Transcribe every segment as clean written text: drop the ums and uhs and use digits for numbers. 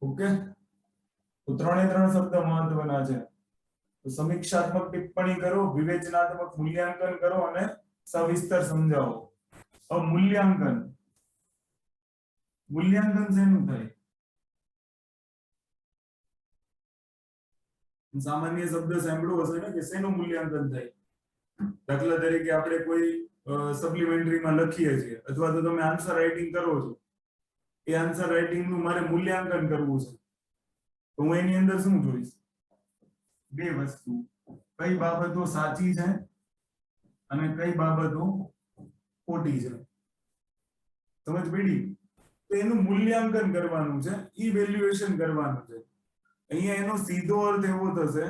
Okay, તો ત્રણે ત્રણ શબ્દ મહત્વના છે. તો સમીક્ષાત્મક ટિપ્પણી કરો, વિવેચનાત્મક મૂલ્યાંકન કરો અને સવિસ્તર સમજાવો. હવે મૂલ્યાંકન શેનું થાય? સામાન્ય શબ્દ સાંભળ્યો હશે ને કે શેનું મૂલ્યાંકન થાય? દાખલા તરીકે આપણે કોઈ સપ્લિમેન્ટરીમાં લખીએ છીએ અથવા તો તમે આન્સર રાઇટિંગ કરો છો, એ આન્સર રાઇટિંગ નું મારે મૂલ્યાંકન કરવું છે, તો હું એની અંદર શું જોઈશ? બે વસ્તુ, કઈ બાબતો સાચી છે અને કઈ બાબતો ખોટી છે. સમજ પડી? તો એનું મૂલ્યાંકન કરવાનું છે, ઇવેલ્યુએશન કરવાનું છે. અહીંયા એનો સીધો અર્થ એવો થશે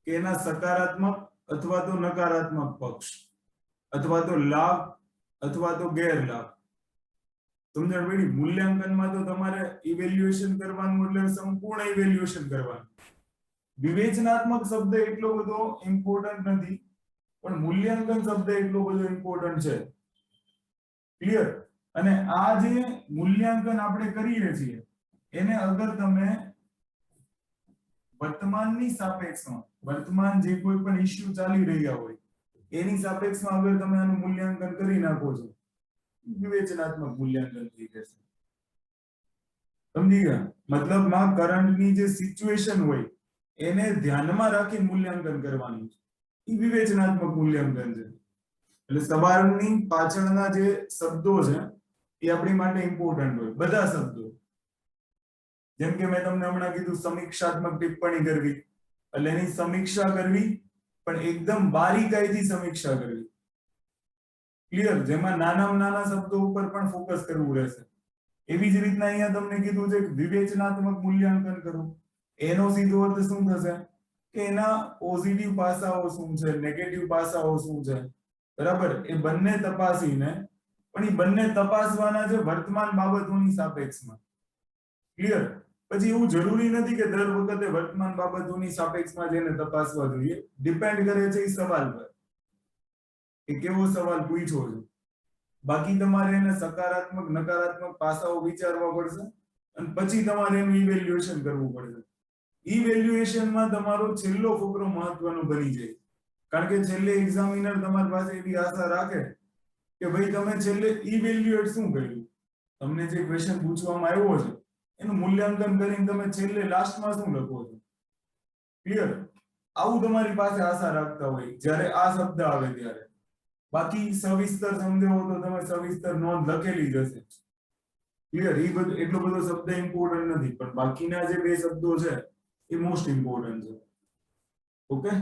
કે એના સકારાત્મક અથવા તો નકારાત્મક પક્ષ, અથવા તો લાભ અથવા તો ગેરલાભ. સમજણ પડી? મૂલ્યાંકનમાં તો તમારે ઇવેલ્યુએશન કરવાનું એટલે સંપૂર્ણ ઇવેલ્યુએશન કરવાનું. વિવેચનાત્મક શબ્દ એટલો બધો ઇમ્પોર્ટન્ટ નથી, પણ મૂલ્યાંકન શબ્દ એટલો બધો ઇમ્પોર્ટન્ટ છે. ક્લિયર? અને આ જે મૂલ્યાંકન આપણે કરીએ છીએ એને અગર તમે વર્તમાનની સાપેક્ષમાં, વર્તમાન જે કોઈ પણ ઇશ્યુ ચાલી રહ્યા હોય એની સાપેક્ષમાં અગર તમે આનું મૂલ્યાંકન કરી નાખો છો, વિવેચનાત્મક મૂલ્યાંકન થઈ જશે. સમજી ગયા? મતલબમાં કરંટની જે સિચ્યુએશન હોય એને ધ્યાનમાં રાખી મૂલ્યાંકન કરવાનું છે, એ વિવેચનાત્મક મૂલ્યાંકન છે. એટલે સવાલની પાછળના જે શબ્દો છે એ આપણી માટે ઇમ્પોર્ટન્ટ હોય, બધા શબ્દો. જેમ કે મેં તમને હમણાં કીધું સમીક્ષાત્મક ટિપ્પણી કરવી, એટલે એની સમીક્ષા કરવી, પણ એકદમ બારીકાઈથી સમીક્ષા કરવી. ક્લિયર? જેમાં નાનામાં નાના શબ્દો ઉપર પણ ફોકસ કરવું રહેશે. એવી જ રીતના અહીંયા તમને કીધું છે કે વિવેચનાત્મક મૂલ્યાંકન કરો. એનો સીધો અર્થ શું થશે કે એના પોઝિટિવ પાસાઓ શું છે, નેગેટિવ પાસાઓ શું છે, બરાબર? એ બંને તપાસીને, પણ એ બંને તપાસવાના છે વર્તમાન બાબતોની સાપેક્ષમાં. ક્લિયર? પછી એવું જરૂરી નથી કે દર વખતે વર્તમાન બાબતોની સાપેક્ષમાં જઈને તપાસવા જોઈએ. ડિપેન્ડ કરે છે એ સવાલ પર કે કેવો સવાલ પૂછ્યો છે. બાકી તમારે એને સકારાત્મક નકારાત્મક પાસાઓ વિચારવા પડશે અને પછી તમારે એનું ઇવેલ્યુએશન કરવું પડશે. ઇવેલ્યુએશનમાં તમારો છેલ્લો ફકરો મહત્વનો બની જાય, કારણ કે છેલ્લે એક્ઝામિનર તમારી પાસે એવી આશા રાખે કે ભાઈ તમે છેલ્લે ઇવેલ્યુએટ શું કર્યું, તમને જે ક્વેશ્ચન પૂછવામાં આવ્યો છે એનું મૂલ્યાંકન કરીને તમે છેલ્લે લાસ્ટમાં શું લખો છો. ક્લિયર? આવું તમારી પાસે આશા રાખતા હોય જ્યારે આ શબ્દ આવે ત્યારે. બાકી સવિસ્તર સમજાવો તો તમે સવિસ્તર નોંધ લખેલી જ હશે. ક્લિયર? એ બધું એટલો બધો શબ્દ ઇમ્પોર્ટન્ટ નથી, પણ બાકીના જે બે શબ્દો છે એ મોસ્ટ ઇમ્પોર્ટન્ટ છે. ઓકે,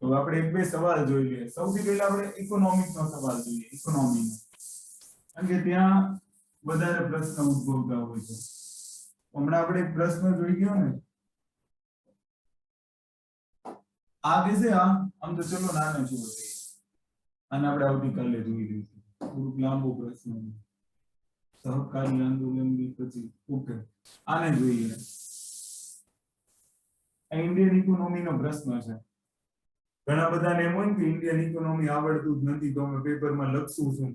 તો આપણે એક બે સવાલ જોઈ લઈએ. સૌથી પહેલા આપણે ઇકોનોમિક્સ નો સવાલ જોઈએ. ઇકોનોમી, કારણ કે ત્યાં વધારે પ્રશ્ન ઉદ્ભવતા હોય છે. હમણાં આપણે એક પ્રશ્ન જોઈ ગયો ને, આ વિશે આમ તો ચલો નાને છોડ દઈએ, અને આપણે આવતીકાલે જોઈ લઈશું. થોડુંક લાંબો પ્રશ્ન, સહકારી આંદોલન પછી. ઓકે, આને જોઈએ. આ ઇન્ડિયન ઇકોનોમી નો પ્રશ્ન છે. ઘણા બધાને એમ હોય કે ઇન્ડિયન ઇકોનોમી આવડતું જ નથી તો અમે પેપરમાં લખશું શું.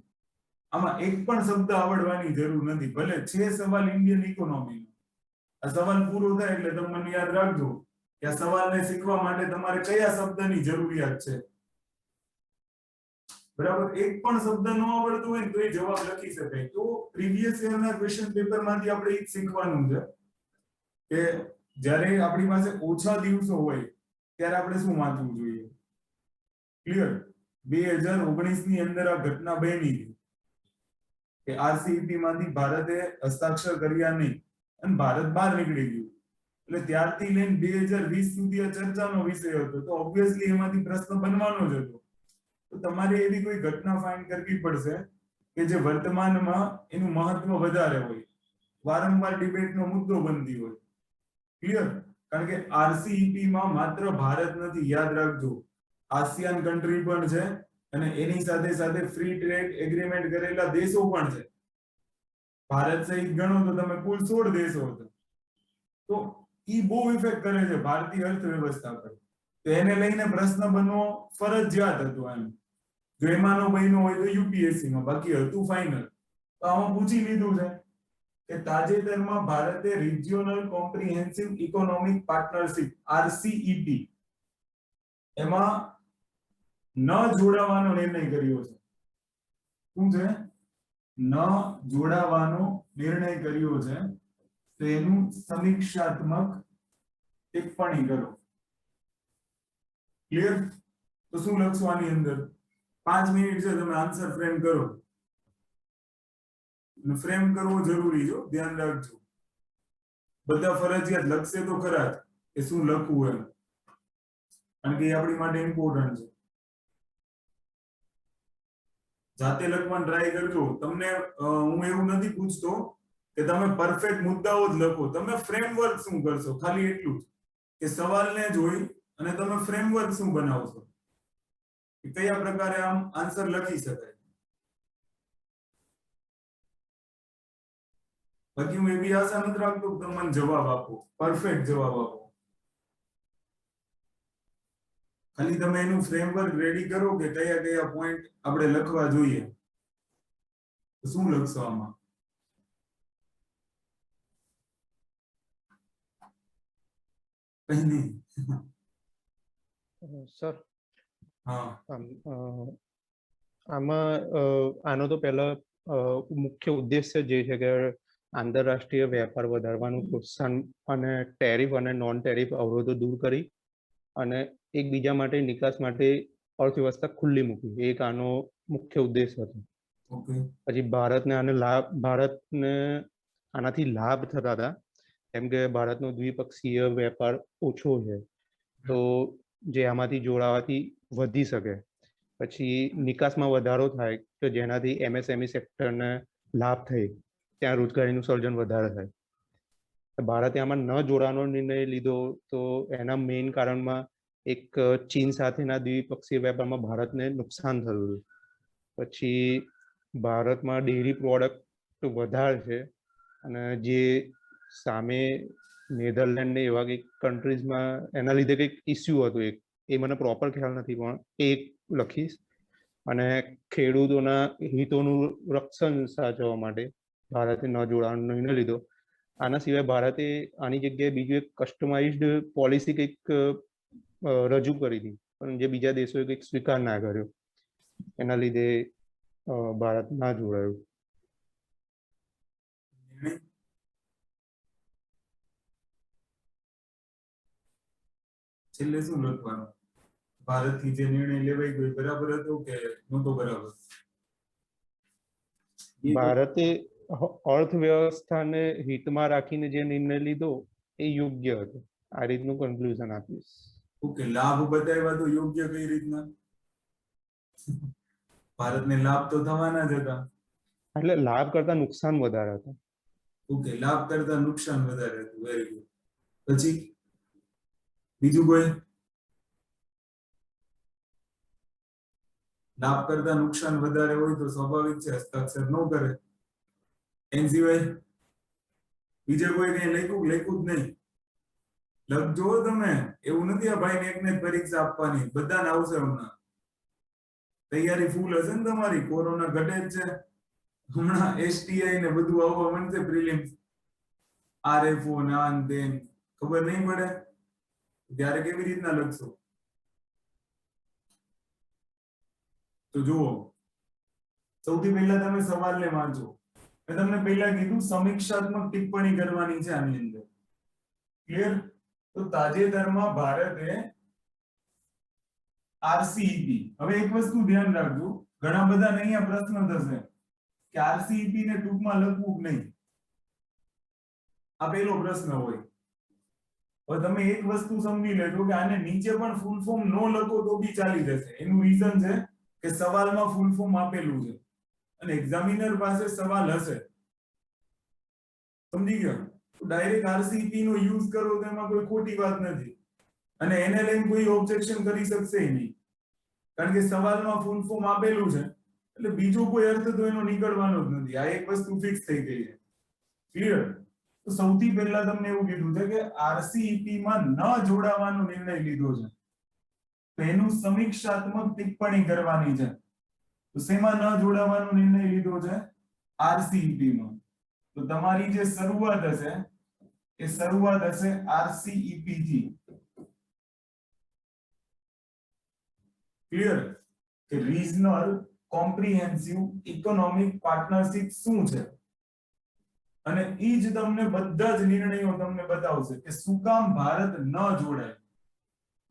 આમાં એક પણ શબ્દ આવડવાની જરૂર નથી, ભલે છે સવાલ ઇન્ડિયન ઇકોનોમી. આ સવાલ પૂરો થાય એટલે તમે મને યાદ રાખજો કે આ સવાલને શીખવા માટે તમારે કયા શબ્દની જરૂરિયાત છે. બરાબર? એક પણ શબ્દ ન આવડતો હોય તો એ જવાબ લખી શકાય. તો પ્રીવિયસ યરના ક્વેશ્ચન પેપરમાંથી આપણે એ શીખવાનું છે કે જ્યારે આપણી પાસે ઓછા દિવસો હોય ત્યારે આપણે શું વાંચવું જોઈએ. ક્લિયર? 2019 ની અંદર આ ઘટના બની કે આરસીઈપી માંથી ભારતે હસ્તાક્ષર કર્યા નહીં અને ભારત બહાર નીકળી ગયું. એટલે ત્યારથી લઈને 2020 સુધી આ ચર્ચાનો વિષય હતો. તો ઓબ્વિયસલી એમાંથી પ્રશ્ન બનવાનો જ હતો. તો તમારે એવી કોઈ ઘટના ફાઇન્ડ કરવી પડશે કે જે વર્તમાનમાં એનું મહત્વ વધારે હોય, વારંવાર ડિબેટનો મુદ્દો બનતી હોય. ક્લિયર? કારણ કે આરસીઈપી માં માત્ર ભારત નથી, યાદ રાખજો, આસિયાન કન્ટ્રી પણ છે અને એની સાથે સાથે ફ્રી ટ્રેડ એગ્રીમેન્ટ કરેલા દેશો પણ છે. ભારત સહિત ગણો તો તમે કુલ 16 દેશો હતા. તો ઈ બહુ ઇફેક્ટ કરે છે ભારતીય અર્થવ્યવસ્થા પર. તો એને લઈને પ્રશ્ન બનવો ફરજિયાત હતો. એમ જો એમાંનો બન્યો હોય તો યુપીએસસી માં, બાકી હતું ફાઇનલ. તો આમાં પૂછી લીધું છે. કે તાજેતરમાં ભારતે regional comprehensive economic partnership RCEP એમાં ન જોડાવાનો નિર્ણય કર્યો છે. શું છે? ન જોડાવાનો નિર્ણય કર્યો છે. તો એનું સમીક્ષાત્મક ટિપ્પણી કરો. ક્લિયર? તો શું લખશું આની અંદર? 5 મિનિટ છે, તમે આન્સર ફ્રેમ કરો. ફ્રેમ કરવો જરૂરી છે, ધ્યાન રાખજો. બધા ફરજિયાત લખશે તો ખરા કે શું લખવું એમ, કારણ કે એ આપણી માટે ઇમ્પોર્ટન્ટ છે. જાતે લખવાનું ટ્રાય કરજો. તમને હું એવું નથી પૂછતો કે તમે પરફેક્ટ મુદ્દાઓ જ લખો. તમે ફ્રેમવર્ક શું કરશો, ખાલી એટલું જ કે સવાલને જોઈ અને તમે ફ્રેમવર્ક શું બનાવશો, કે કયા પ્રકારે આમ આન્સર લખી શકાય. બાકી હું એવી આશા નથી રાખતો કે તમે મને જવાબ આપો, પરફેક્ટ જવાબ આપો. ખાલી તમે એનું ફ્રેમવર્ક રેડી કરો કે કયા કયા પોઈન્ટ આપણે લખવા જોઈએ. શું લખશો આમાં? કઈ નહીં સર. હા, આમાં આનો તો પહેલા મુખ્ય ઉદ્દેશ્ય જે છે કે આંતરરાષ્ટ્રીય વેપાર વધારવાનું પ્રોત્સાહન અને ટેરિફ અને નોન ટેરિફ અવરોધો દૂર કરી અને એકબીજા માટે નિકાસ માટે અર્થવ્યવસ્થા ખુલ્લી મૂકી, એક આનો મુખ્ય ઉદ્દેશ હતો. પછી ભારતને આનાથી લાભ થતા હતા, કેમ કે ભારતનો દ્વિપક્ષીય વેપાર ઓછો છે, તો જે આમાંથી જોડાવાથી વધી શકે. પછી નિકાસમાં વધારો થાય તો જેનાથી MSME સેક્ટરને લાભ થાય, ત્યાં રોજગારીનું સર્જન વધારે થાય. ભારતે આમાં ન જોડાવાનો નિર્ણય લીધો તો એના મેઇન કારણમાં એક ચીન સાથેના દ્વિપક્ષીય વેપારમાં ભારતને નુકસાન થયું. પછી ભારતમાં ડેરી પ્રોડક્ટ વધારે છે અને જે સામે નેધરલેન્ડ ને એવા કંઈક કન્ટ્રીઝમાં એના લીધે કંઈક ઇસ્યુ હતું, એક એ મને પ્રોપર ખ્યાલ નથી પણ એક લખીશ. અને ખેડૂતોના હિતોનું રક્ષણ સાચવવા માટે ભારતે ન જોડાવાનો નિર્ણય લીધો. આના સિવાય ભારતે આની જગ્યાએ બીજું એક કસ્ટમાઇઝ્ડ પોલિસી કંઈક રજૂ કરી હતી, પણ જે બીજા દેશોએ કંઈક સ્વીકાર ના કર્યો, એના લીધે ભારત ના જોડાયું. છેલ્લે શું લખવાનું? ભારતથી જે નિર્ણય લેવાઈ ગયો બરાબર હતો કે નહોતો બરાબર? ભારતે અર્થવ્યવસ્થાને હિતમાં રાખીને જે નિર્ણય લીધો એ યોગ્ય હતો, આ રીતનું કન્ક્લુઝન આપીશ. ઓકે, લાભ બતાવ્યા તો યોગ્ય કઈ રીતના? ભારતને લાભ તો થવાના જ હતા. એટલે લાભ કરતા નુકસાન વધારે હતું. ઓકે, લાભ કરતા નુકસાન વધારે હતું. Very good. પછી બીજું કોઈ? લાભ કરતા નુકસાન વધારે હોય તો સ્વાભાવિક છે હસ્તાક્ષર ન કરે. એના સિવાય બીજે કોઈ કઈ લખ્યું જ નહીં. લખજો તમે, એવું નથી આ ભાઈને એકને પરીક્ષા આપવાની, બધાને આવશે હમણાં. તૈયારી ફૂલ હશે ને તમારી? કોરોના ઘટે જ છે હમણાં, STI ને બધું આવવા માંડશે, પ્રિલિમ્સ, RFO ને આ ને તે. ખબર નહીં પડે ત્યારે કેવી રીતના લખશો? તો જુઓ, સૌથી પહેલા તમે સવાલને વાંચો. મેં તમને પહેલા કીધું સમીક્ષાત્મક ટિપ્પણી કરવાની છે આની અંદર. ક્લિયર? તો તાજેતરમાં ભારતે RCEP, હવે એક વસ્તુ ધ્યાન રાખજો, ઘણા બધા અહીંયા પ્રશ્ન થશે કે RCEP ને ટૂંકમાં લખવું કે નહીં. આ પહેલો પ્રશ્ન હોય. હવે તમે એક વસ્તુ સમજી લેજો કે આને નીચે પણ ફૂલ ફોર્મ નો લખો તો બી ચાલી જશે. એનું રીઝન છે કે સવાલમાં ફૂલ ફોર્મ આપેલું છે અને એક્ઝામિનર પાસે સવાલ હશે. સમજી ગયો? ડાયરેક્ટ RCEP નો યુઝ કરો તો એમાં કોઈ ખોટી વાત નથી અને એને લઈને કોઈ ઓબ્જેક્શન કરી શકશે નહીં, કારણ કે સવાલમાં ફૂલ ફોર્મ આપેલું છે એટલે બીજો કોઈ અર્થ તો એનો નીકળવાનો જ નથી. આ એક વસ્તુ ફિક્સ થઈ ગઈ છે. ક્લિયર? તો સૌથી પહેલા તમને એવું કીધું છે કે RCEP માં ન જોડાવાનો નિર્ણય લીધો છે, તો એનું સમીક્ષાત્મક ટિપ્પણી કરવાની છે. તો શેમાં ન જોડાવાનો નિર્ણય લીધો છે? RCEP માં. તો તો તમારી જે શરૂઆત હશે એ શરૂઆત હશે આરસીઈપી થી. ક્લિયર કે રિજનલ કોમ્પ્રિહેન્સિવ ઇકોનોમિક પાર્ટનરશિપ શું છે, અને ઈ જ તમને બધા જ નિર્ણયો તમને બતાવશે કે શું કામ ભારત ન જોડાય.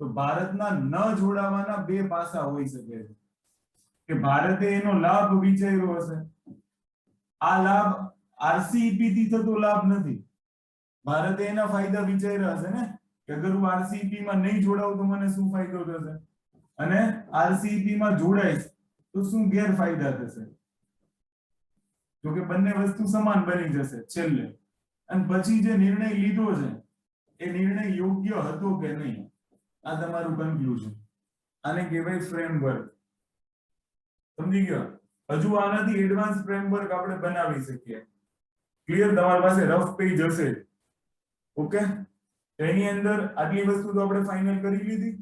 તો ભારતના ન જોડાવાના બે પાસા હોઈ શકે છે કે ભારતે એનો લાભ વિચાર્યો હશે. આ લાભ આરસીઈપી થી થતો લાભ નથી. ભારતે એના ફાયદા વિચાર્યા હશે ને કે અગર હું આરસીઈપી માં નહીં જોડાઉં તો મને શું ફાયદો થશે, અને આરસીઈપી માં જોડાઈશ તો શું ગેરફાયદા થશે. જો કે બંને વસ્તુ સમાન બની જશે છેલ્લે, અને પછી જે નિર્ણય લીધો છે એ નિર્ણય યોગ્ય હતો કે નહીં, આ તમારું કન્ક્લુઝન. આને કહેવાય ફ્રેમવર્ક. સમજી ગયો? હજુ આનાથી એડવાન્સ ફ્રેમવર્ક આપણે બનાવી શકીએ. ક્લિયર? તમારી પાસે રફ પેજ હશે. ઓકે, એની અંદર આટલી વસ્તુ તો આપણે ફાઇનલ કરી લીધી.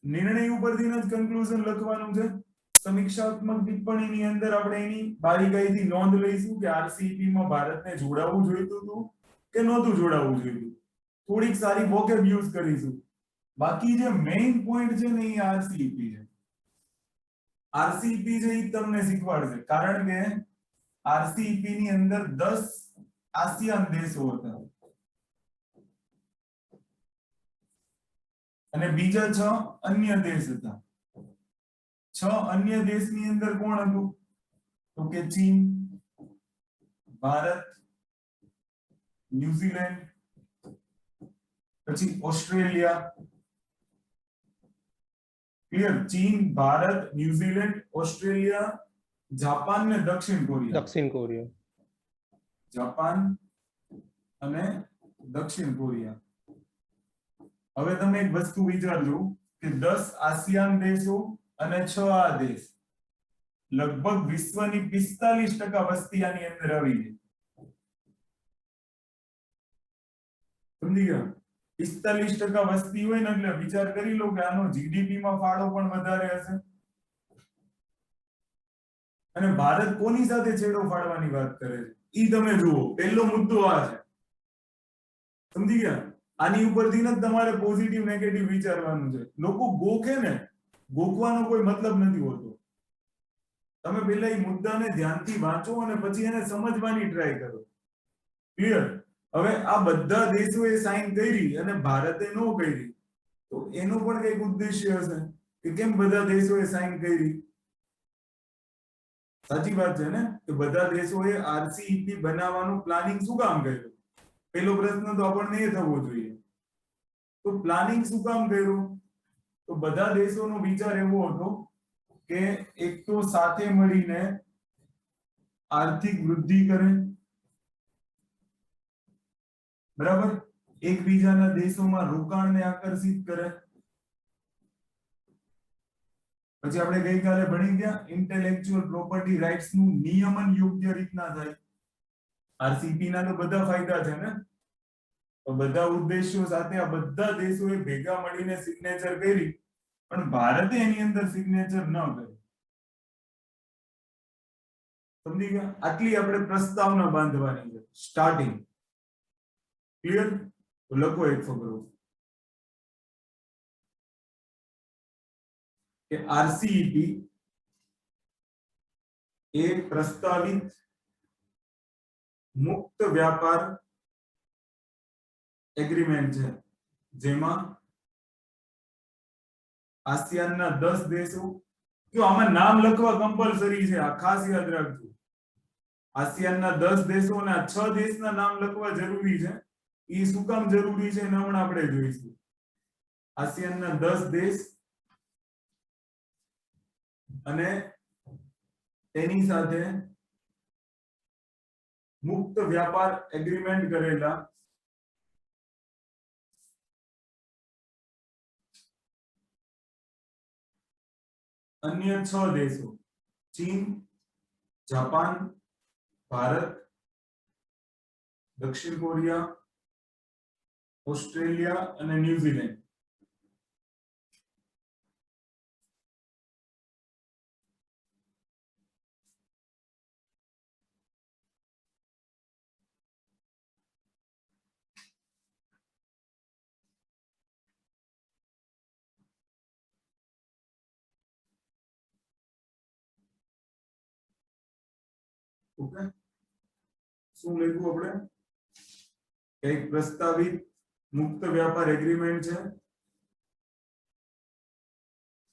નિર્ણય ઉપરથી જ કન્ક્લુઝન લખવાનું છે. સમીક્ષાત્મક ટિપ્પણીની અંદર આપણે એની બારીકાઈથી નોંધ લઈશું કે આરસીઈપી માં ભારતને જોડાવવું જોઈતું હતું કે નહોતું જોડાવવું જોઈતું. થોડીક સારી વોકેબ યુઝ કરીશું. બાકી જે મેઇન પોઈન્ટ છે ને એ આરસીઈપી છે. આરસીઈપી છે એ તમને શીખવાડશે, કારણ કે આરસીઈપી ની અંદર 10 આસિયાન દેશો હતા અને બીજા 6 અન્ય દેશ હતા. 6 અન્ય દેશની અંદર કોણ હતું? તો કે ચીન, ભારત, ન્યુઝીલેન્ડ, પછી ઓસ્ટ્રેલિયા. ક્લિયર? ચીન, ભારત, ન્યુઝીલેન્ડ, ઓસ્ટ્રેલિયા, જાપાન ને દક્ષિણ કોરિયા. દક્ષિણ કોરિયા. જાપાન અને દક્ષિણ કોરિયા. હવે તમે એક વસ્તુ વિચારજો કે 10 આસિયાન દેશો અને 6 આ દેશ, લગભગ વિશ્વની 45% વસ્તી આની અંદર આવી છે. સમજી ગયા? 45% વસ્તી હોય ને એટલે વિચાર કરી લો કે આનો જીડીપી માં ફાળો પણ વધારે હશે. અને ભારત કોની સાથે છેડો ફાડવાની વાત કરે છે ઈ તમે જુઓ. પહેલો મુદ્દો આ છે. સમજી ગયા? આની ઉપરથી જ તમારે પોઝિટિવ નેગેટિવ વિચારવાનું છે. લોકો ગોખે ને, ગોખવાનો કોઈ મતલબ નથી હોતો. તમે પહેલા એ મુદ્દાને ધ્યાનથી વાંચો અને પછી એને સમજવાની ટ્રાય કરો. ક્લિયર? હવે આ બધા દેશોએ સાઇન કરી અને ભારતે નો કરી, તો એનો પણ કંઈક ઉદ્દેશ્ય હશે કે કેમ બધા દેશોએ સાઇન કરી. સાચી વાત છે ને કે બધા દેશોએ આરસીઈપી બનાવવાનું પ્લાનિંગ શું કામ કર્યું? પહેલો પ્રશ્ન તો આપણને એ થવો જોઈએ. તો પ્લાનિંગ શું કામ કર્યું? તો બધા દેશોનો વિચાર એવો હતો કે એક તો સાથે મળીને આર્થિક વૃદ્ધિ કરે, બરાબર, એકબીજાના દેશોમાં રોકાણને આકર્ષિત કરે. પછી આપણે ગઈકાલે ભણી ગયા ઇન્ટેલેક્ચ્યુઅલ પ્રોપર્ટી રાઇટ્સ નું નિયમન યોગ્ય રીતના થાય. આરસીઈપી ના તો બધા ફાયદા છે ને, તો બધા ઉદ્દેશ્યો સાથે આ બધા દેશોએ ભેગા મળીને સિગ્નેચર કરી, પણ ભારતે એની અંદર સિગ્નેચર ન કરી. સમજી ગયા? આટલી આપણે પ્રસ્તાવના બાંધવાની છે સ્ટાર્ટિંગ. ક્લિયર? તો લખો એક ફકરો કે આરસીઈપી એ પ્રસ્તાવિત મુક્ત વ્યાપાર એગ્રીમેન્ટ છે જેમાં આસિયાનના 10 દેશો, જો આમાં નામ લખવા કમ્પલસરી છે, આ ખાસ યાદ રાખજો. આસિયાનના 10 દેશો અને 6 દેશના નામ લખવા જરૂરી છે. એ શું કામ જરૂરી છે એને હમણાં આપણે જોઈશું. આસિયાનના 10 દેશ અને તેની સાથે મુક્ત વ્યાપાર એગ્રીમેન્ટ કરેલા અન્ય 6 દેશો ચીન, જાપાન, ભારત, દક્ષિણ કોરિયા, ઓસ્ટ્રેલિયા અને ન્યુઝીલેન્ડ. ઓકે, શું લખ્યું આપણે? એક પ્રસ્તાવિત મુક્ત વ્યાપાર એગ્રીમેન્ટ છે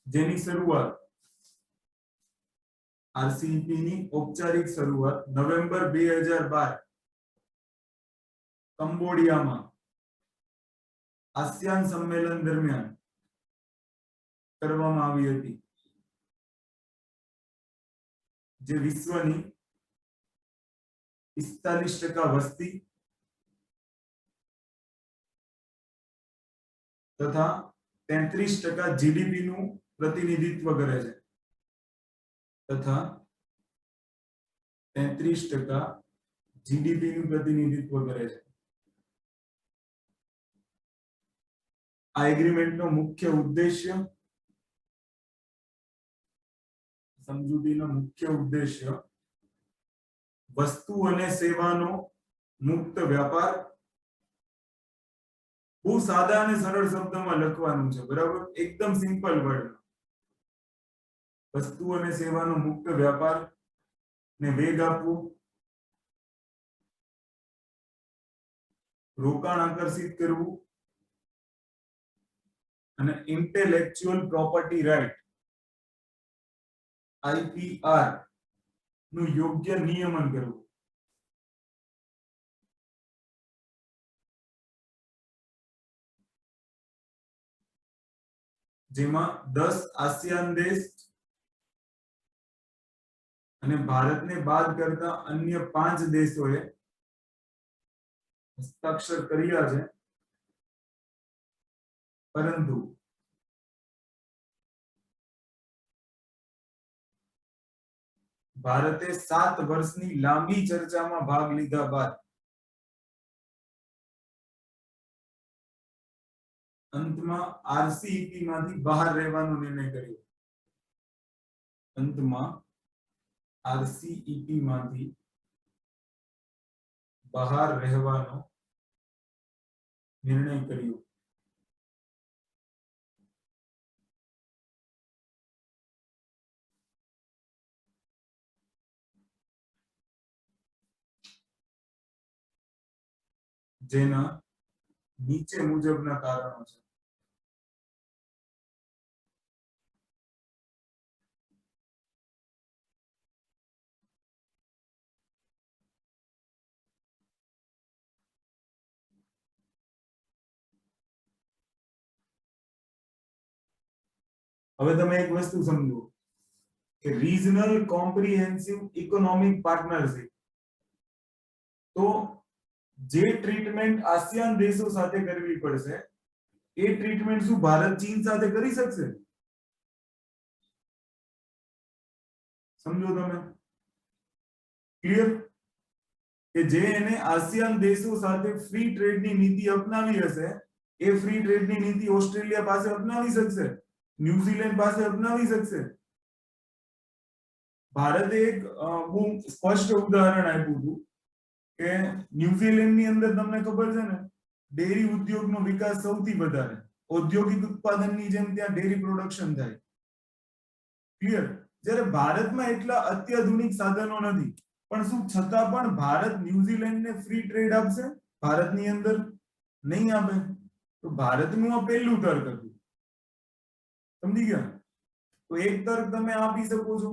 જેની શરૂઆત આરસીઈપી ની ઔપચારિક શરૂઆત નવેમ્બર 2012 કંબોડિયામાં આસિયાન સંમેલન દરમિયાન કરવામાં આવી હતી, જે વિશ્વની 45% વસ્તી તથા 33% જીડીપી નું પ્રતિનિધિત્વ કરે છે તથા 33% જીડીપી નું પ્રતિનિધિત્વ કરે છે. આ એગ્રીમેન્ટનો મુખ્ય ઉદ્દેશ્ય, સમજૂતીનો મુખ્ય ઉદ્દેશ્ય વસ્તુ અને સેવાનો મુક્ત વ્યાપાર. બહુ સાદા અને સરળ શબ્દમાં લખવાનું છે, બરાબર? એકદમ સિમ્પલ વર્ડ. વસ્તુ અને સેવાનો મુક્ત વ્યાપાર ને વેગ આપવો, રોકાણ આકર્ષિત કરવું અને ઇન્ટેલેક્ચ્યુઅલ પ્રોપર્ટી રાઇટ આઈપીઆર નું યોગ્ય નિયમન કરવું. જેમાં 10 આસિયાન દેશ અને ભારતને બાદ કરતા અન્ય 5 દેશોએ હસ્તાક્ષર કર્યા છે, પરંતુ ભારતે 7 વર્ષની લાંબી ચર્ચામાં ભાગ લીધા બાદ અંતમાં આરસીઈપી માંથી બહાર રહેવાનો નિર્ણય કર્યો. અંતમાં આરસીઈપી માંથી બહાર રહેવાનો નિર્ણય કર્યો. જેના નીચે મુજબના કારણો છે. હવે તમે એક વસ્તુ સમજો કે રિજનલ કોમ્પ્રિહેન્સિવ ઇકોનોમિક પાર્ટનરશિપ, તો જે ટ્રીટમેન્ટ આસિયાન દેશો સાથે કરવી પડશે એ ટ્રીટમેન્ટ શું ભારત ચીન સાથે કરી શકશે? સમજો તમે? ક્લિયર? કે જે એને આસિયાન દેશો સાથે ફ્રી ટ્રેડની નીતિ અપનાવી હશે એ ફ્રી ટ્રેડની નીતિ ઓસ્ટ્રેલિયા પાસે અપનાવી શકશે, ન્યુઝીલેન્ડ પાસે અપનાવી શકશે. ભારતે એક બહુ સ્પષ્ટ ઉદાહરણ આપ્યું હતું કે ન્યુઝીલેન્ડ ની અંદર તમને ખબર છે ને, ડેરી ઉદ્યોગનો વિકાસ સૌથી વધારે, ઔદ્યોગિક ઉત્પાદનની જેમ ત્યાં ડેરી પ્રોડક્શન થાય. ક્લિયર? જ્યારે ભારતમાં એટલા અત્યાધુનિક સાધનો નથી, પણ શું છતાં પણ ભારત ન્યુઝીલેન્ડને ફ્રી ટ્રેડ આપશે? ભારતની અંદર નહીં આપે. તો ભારતનું આ પહેલું તર્ક હતું. સમજી ગયા? તો એક તર્ક તમે આપી શકો છો.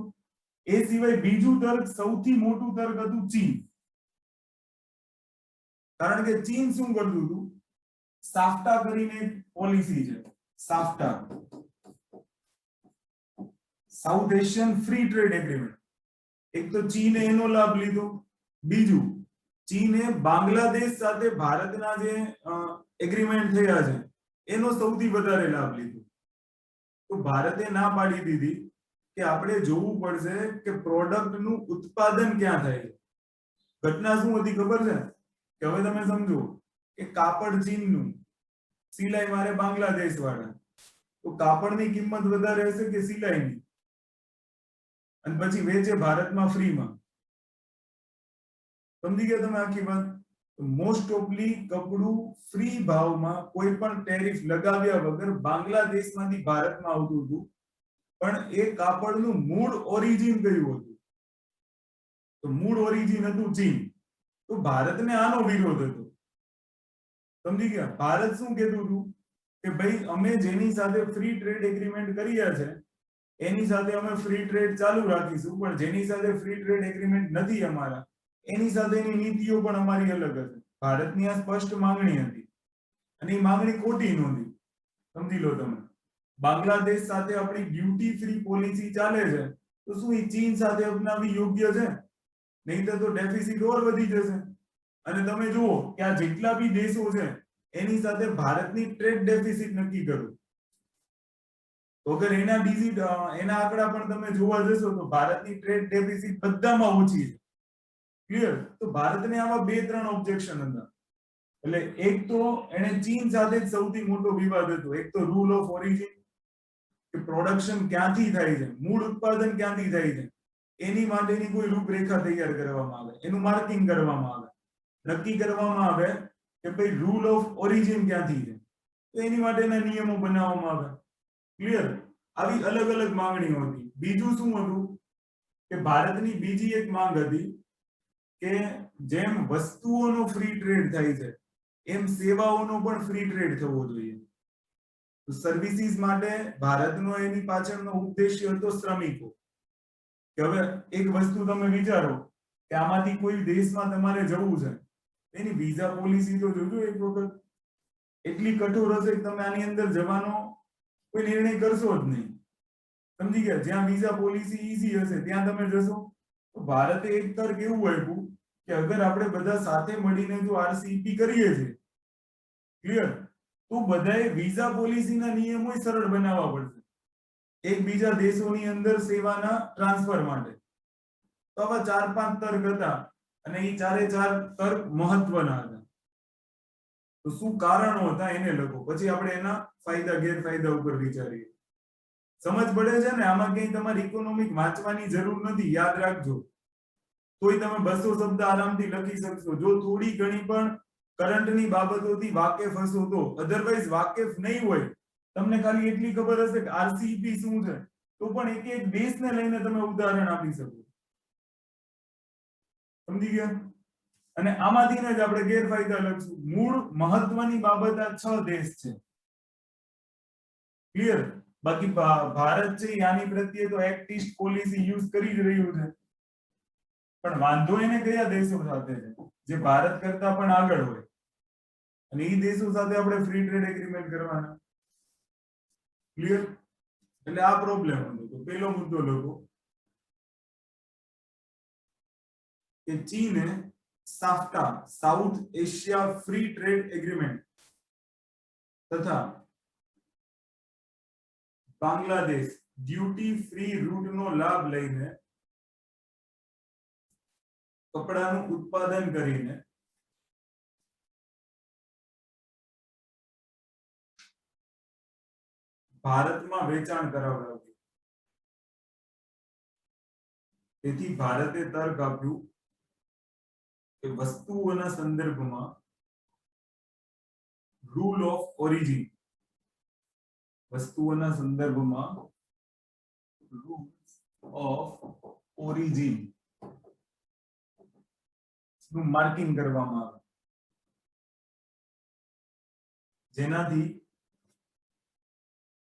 એ સિવાય બીજું તર્ક, સૌથી મોટું તર્ક હતું ચીન. કારણ કે ચીન શું કરતું હતું? સાફ્ટા કરીને એક પોલિસી છે, SAFTA, South Asian free trade agreement. એક તો ચીને એનો લાભ લીધો, બીજું ચીને બાંગ્લાદેશ સાથે ભારતના જે એગ્રીમેન્ટ થયા છે એનો સૌથી વધારે લાભ લીધો. તો ભારતે ના પાડી દીધી કે આપણે જોવું પડશે કે પ્રોડક્ટનું ઉત્પાદન ક્યાં થાય છે. ઘટના શું હતી ખબર છે? કે હવે તમે સમજો કે કાપડ ચીનનું, સિલાઈ મારે બાંગ્લાદેશ વાળા, તો કાપડની કિંમત વધારે હશે કે સિલાઈની? અને પછી વેચે ભારતમાં ફ્રીમાં. સમજી ગયા તમે આખી વાત? મોસ્ટ ઓફલી કપડું ફ્રી ભાવમાં કોઈ પણ ટેરિફ લગાવ્યા વગર બાંગ્લાદેશમાંથી ભારતમાં આવતું હતું, પણ એ કાપડનું મૂળ ઓરિજિન કયું હતું? તો મૂળ ઓરિજિન હતું ચીન. તો ભારતને આનો વિરોધ હતો. સમજી ગયા? ભારત શું કહેતું હતું કે ભાઈ અમે જેની સાથે ફ્રી ટ્રેડ એગ્રીમેન્ટ કર્યા છે એની સાથે અમે ફ્રી ટ્રેડ ચાલુ રાખીશું, પણ જેની સાથે ફ્રી ટ્રેડ એગ્રીમેન્ટ નથી અમારા એની સાથેની નીતિઓ પણ અમારી અલગ હશે. ભારતની આ સ્પષ્ટ માંગણી હતી અને એ માંગણી ખોટી નહોતી. સમજી લો તમે. બાંગ્લાદેશ સાથે આપણી ડ્યુટી ફ્રી પોલિસી ચાલે છે, તો શું એ ચીન સાથે અપનાવી યોગ્ય છે? નહીંતર તો ડેફિસિટ ઓર વધી જશે. અને તમે જુઓ કે આ જેટલા બી દેશો છે એની સાથે ભારતની ટ્રેડ ડેફિસિટ નક્કી કરો તો અગર એના આંકડા પણ તમે જોવા જશો તો ભારતની ટ્રેડ ડેફિસિટ બધામાં ઓછી છે. ક્લિયર? તો ભારતને આવા બે ત્રણ ઓબ્જેક્શન હતા. એટલે એક તો એને ચીન સાથે જ સૌથી મોટો વિવાદ હતો. એક તો રૂલ ઓફ ઓરિજિન, કે પ્રોડક્શન ક્યાંથી થાય છે, મૂળ ઉત્પાદન ક્યાંથી થાય છે એની માટેની કોઈ રૂપરેખા તૈયાર કરવામાં આવે, એનું માર્કિંગ કરવામાં આવે, નક્કી કરવામાં આવે કે ભાઈ રૂલ ઓફ ઓરિજિન ક્યાંથી છે, તો એની માટેના નિયમો બનાવવામાં આવે. ક્લિયર? આવી અલગ અલગ માંગણીઓ હતી. બીજું શું હતું કે ભારતની બીજી એક માંગ હતી કે જેમ વસ્તુઓનો ફ્રી ટ્રેડ થાય છે એમ સેવાઓનો પણ ફ્રી ટ્રેડ થવો જોઈએ. તો સર્વિસીસ માટે ભારતનો એની પાછળનો ઉદ્દેશ્ય હતો શ્રમિકો. કે હવે એક વસ્તુ તમે વિચારો કે આમાંથી કોઈ દેશમાં તમારે જવું છે, એની વિઝા પોલિસી તો જોજો એક વખત. એટલી કઠોર હશે કે તમે આની અંદર જવાનો કોઈ નિર્ણય કરશો જ નહીં. સમજી ગયા? જ્યાં વિઝા પોલિસી ઈઝી હશે ત્યાં તમે જશો. તો ભારતે એક તર્ક એવું આપ્યું કે અગર આપણે બધા સાથે મળીને જો આરસીઈપી કરીએ છીએ, ક્લિયર, તો બધાએ વિઝા પોલિસીના નિયમો સરળ બનાવવા પડશે એકબીજા દેશોની અંદર સેવાના ટ્રાન્સફર માટે. તો આવા 4-5 તર્ક હતા અને એ ચારે ચાર તર્ક મહત્વના હતા. તો શું કારણો હતા એને લખો, પછી આપણે એના ફાયદા ગેરફાયદા ઉપર વિચારીએ. સમજ પડે છે ને? આમાં ક્યાંય તમારે ઇકોનોમિક વાંચવાની જરૂર નથી, યાદ રાખજો. તોય તમે 200 શબ્દ આરામથી લખી શકશો જો થોડી ઘણી પણ કરંટની બાબતોથી વાકેફ હશો તો. અધરવાઇઝ વાકેફ નહીં હોય, તમને ખાલી એટલી ખબર હશે કે આરસીઈપી શું છે, તો પણ એક એક દેશને લઈને તમે ઉદાહરણ આપી શકો. સમજી ગયા? અને આમાંથી જ આપણે ગેરફાયદા લખશું. મૂળ મહત્વની બાબત આ 6 દેશ છે. ક્લિયર? બાકી ભારત છે આની પ્રત્યે તો એક્ટિસ્ટ પોલિસી યુઝ કરી જ રહ્યું છે, પણ વાંધો એને કયા દેશો સાથે છે જે ભારત કરતા પણ આગળ હોય, અને એ દેશો સાથે આપણે ફ્રી ટ્રેડ એગ્રીમેન્ટ કરવાના. ક્લિયર? એટલે આ પ્રોબ્લેમ હતો. તો પહેલો મુદ્દો લખો કે ચીને SAFTA South Asia free trade agreement તથા બાંગ્લાદેશ ડ્યુટી ફ્રી રૂટનો લાભ લઈને કપડાનું ઉત્પાદન કરીને ભારતમાં વેચાણ કરાવડાવ્યું. તેથી ભારતે તર્ક આપ્યું કે વસ્તુઓના સંદર્ભમાં રૂલ ઓફ ઓરિજિન, વસ્તુઓના સંદર્ભમાં રૂલ્સ ઓફ ઓરિજિન નું માર્કિંગ કરવામાં આવે, જેનાથી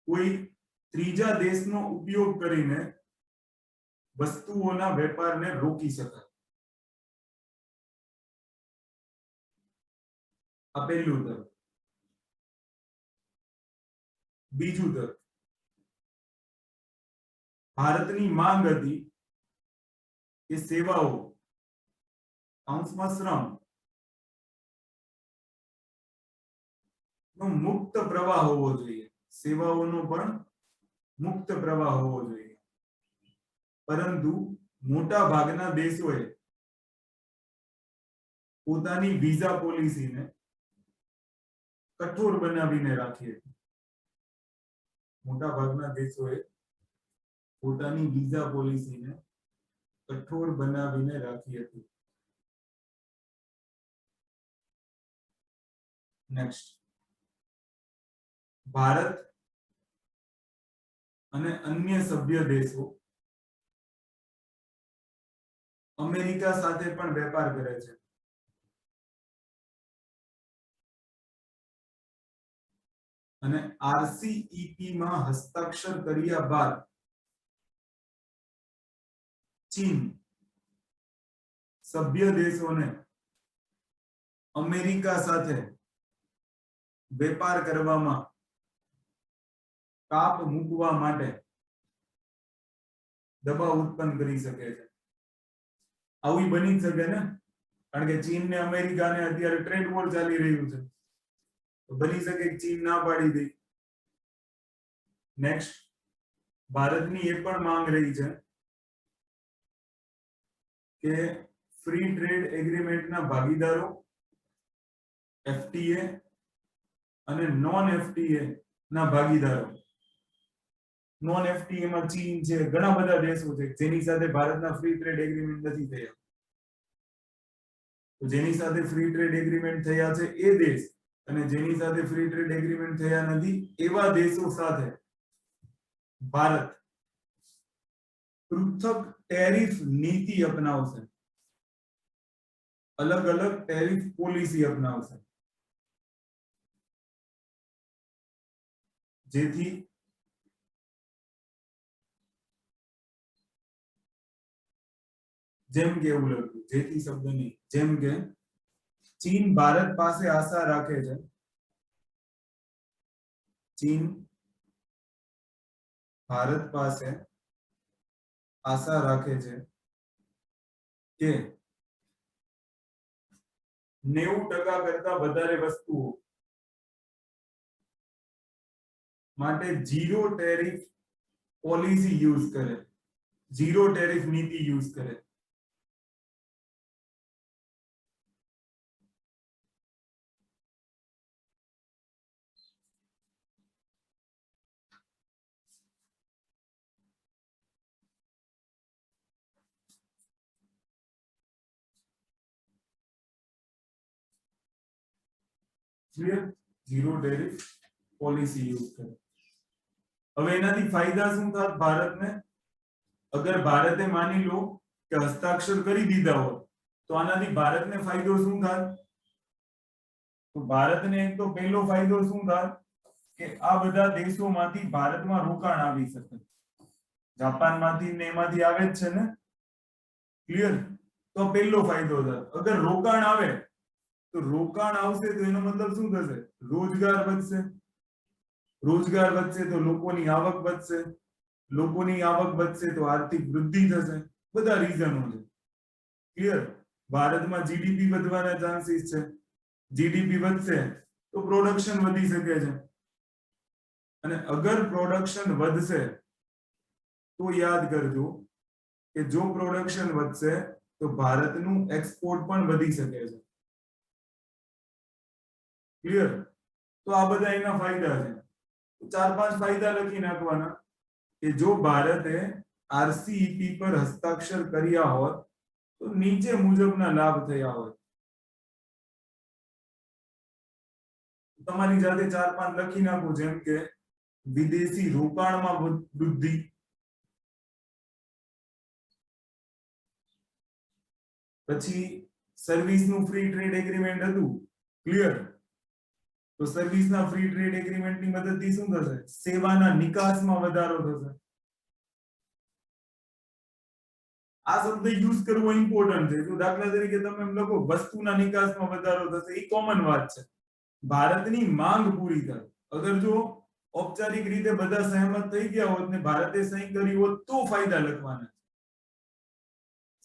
કોઈ ત્રીજા દેશનો ઉપયોગ કરીને વસ્તુઓના વેપારને રોકી શકાય. આ પહેલું તર્ક. બીજું તર્ક, ભારતની માંગ હતી કે સેવાઓ અંશમાં શ્રમ નો મુક્ત પ્રવાહ હોવો જોઈએ, સેવાઓનો પણ મુક્ત પ્રવાહ હોવો જોઈએ. પરંતુ મોટા ભાગના દેશોએ પોતાની વિઝા પોલિસીને કઠોર બનાવીને રાખી હતી. મોટા ભાગના દેશોએ પોતાની વિઝા પોલિસીને કઠોર બનાવીને રાખી હતી. નેક્સ્ટ, ભારત અને અન્ય સભ્ય દેશો અમેરિકા સાથે પણ વેપાર કરે છે. અને આરસીઈપી માં હસ્તાક્ષર કર્યા બાદ ચીન સભ્ય દેશોને અમેરિકા સાથે વેપાર કરવામાં કાપ મૂકવા માટે દબાવ ઉત્પન્ન કરી શકે છે. આવી બની શકે ને, કારણ કે ચીન ને અમેરિકા ને અત્યારે ટ્રેડ વોર ચાલી રહ્યું છે, તો બની શકે કે ચીન ના પાડી દે. નેક્સ્ટ, ભારતની એ પણ માંગ રહી છે કે ફ્રી ટ્રેડ એગ્રીમેન્ટના ભાગીદારો એફટીએ અને નોન એફટીએ ના ભાગીદારો, નોન એફટીએ માં ચીન છે, ઘણા બધા દેશો છે જેની સાથે ભારતના ફ્રી ટ્રેડ એગ્રીમેન્ટ નથી થયા. તો જેની સાથે ફ્રી ટ્રેડ એગ્રીમેન્ટ થયા છે એ દેશ અને જેની સાથે ફ્રી ટ્રેડ એગ્રીમેન્ટ થયા નથી એવા દેશો સાથે ભારત પૃથક ટેરિફ નીતિ અપનાવશે, અલગ અલગ ટેરિફ પોલિસી અપનાવશે, જેથી જેમ કે એવું લખ્યું, જેથી શબ્દ નહીં, જેમ કે ચીન ભારત પાસે આશા રાખે છે, ચીન ભારત પાસે આશા રાખે છે કે 90% કરતા વધારે વસ્તુઓ માટે ઝીરો ટેરિફ પોલિસી યુઝ કરે, ઝીરો ટેરિફ નીતિ યુઝ કરે. Clear? Zero tariff policy use કરે. હવે એનાથી ફાયદા શું થાય ભારતને? અગર ભારતે માની લો કે હસ્તાક્ષર કરી દીધા હોય તો આનાથી ભારતને ફાયદો શું થાય? તો ભારતને એક તો પહેલો ફાયદો શું થાય કે આ બધા દેશોમાંથી ભારતમાં રોકાણ આવી શકે. જાપાનમાંથી ને એમાંથી આવે જ છે ને, ક્લિયર? તો પહેલો ફાયદો થાય. અગર રોકાણ આવે તો રોકાણ આવશે તો એનો મતલબ શું થશે? રોજગાર વધશે, રોજગાર વધશે તો લોકોની આવક વધશે, લોકોની આવક વધશે તો આર્થિક વૃદ્ધિ થશે. બધા રીઝનો છે, ક્લિયર? ભારતમાં જીડીપી વધવાના ચાન્સીસ છે, જીડીપી વધશે તો પ્રોડક્શન વધી શકે છે, અને અગર પ્રોડક્શન વધશે તો યાદ કરજો કે જો પ્રોડક્શન વધશે તો ભારતનું એક્સપોર્ટ પણ વધી શકે છે, ક્લિયર? તો આ બધા એના ફાયદા છે. 4-5 ફાયદા લખી નાખવાના કે જો ભારતે આરસીઈપી પર હસ્તાક્ષર કર્યા હોત તો નીચે મુજબના લાભ થયા હોત. તમારી જાતે 4-5 લખી નાખો, જેમ કે વિદેશી રોકાણમાં વૃદ્ધિ, પછી સર્વિસનું ફ્રી ટ્રેડ એગ્રીમેન્ટ હતું, ક્લિયર? તો સર્વિસના ફ્રી ટ્રેડ એગ્રીમેન્ટની મદદથી શું થશે? સેવાના નિકાસમાં વધારો થશે. આ શબ્દ યુઝ કરવો ઇમ્પોર્ટન્ટ છે. જો દાખલા તરીકે તમે એમ લખો વસ્તુના નિકાસમાં વધારો થશે, એ કોમન વાત છે. ભારતની માંગ પૂરી થાય. અગર જો ઔપચારિક રીતે બધા સહમત થઈ ગયા હોત ને ભારતે સહી કરી હોત તો ફાયદા લખવાના.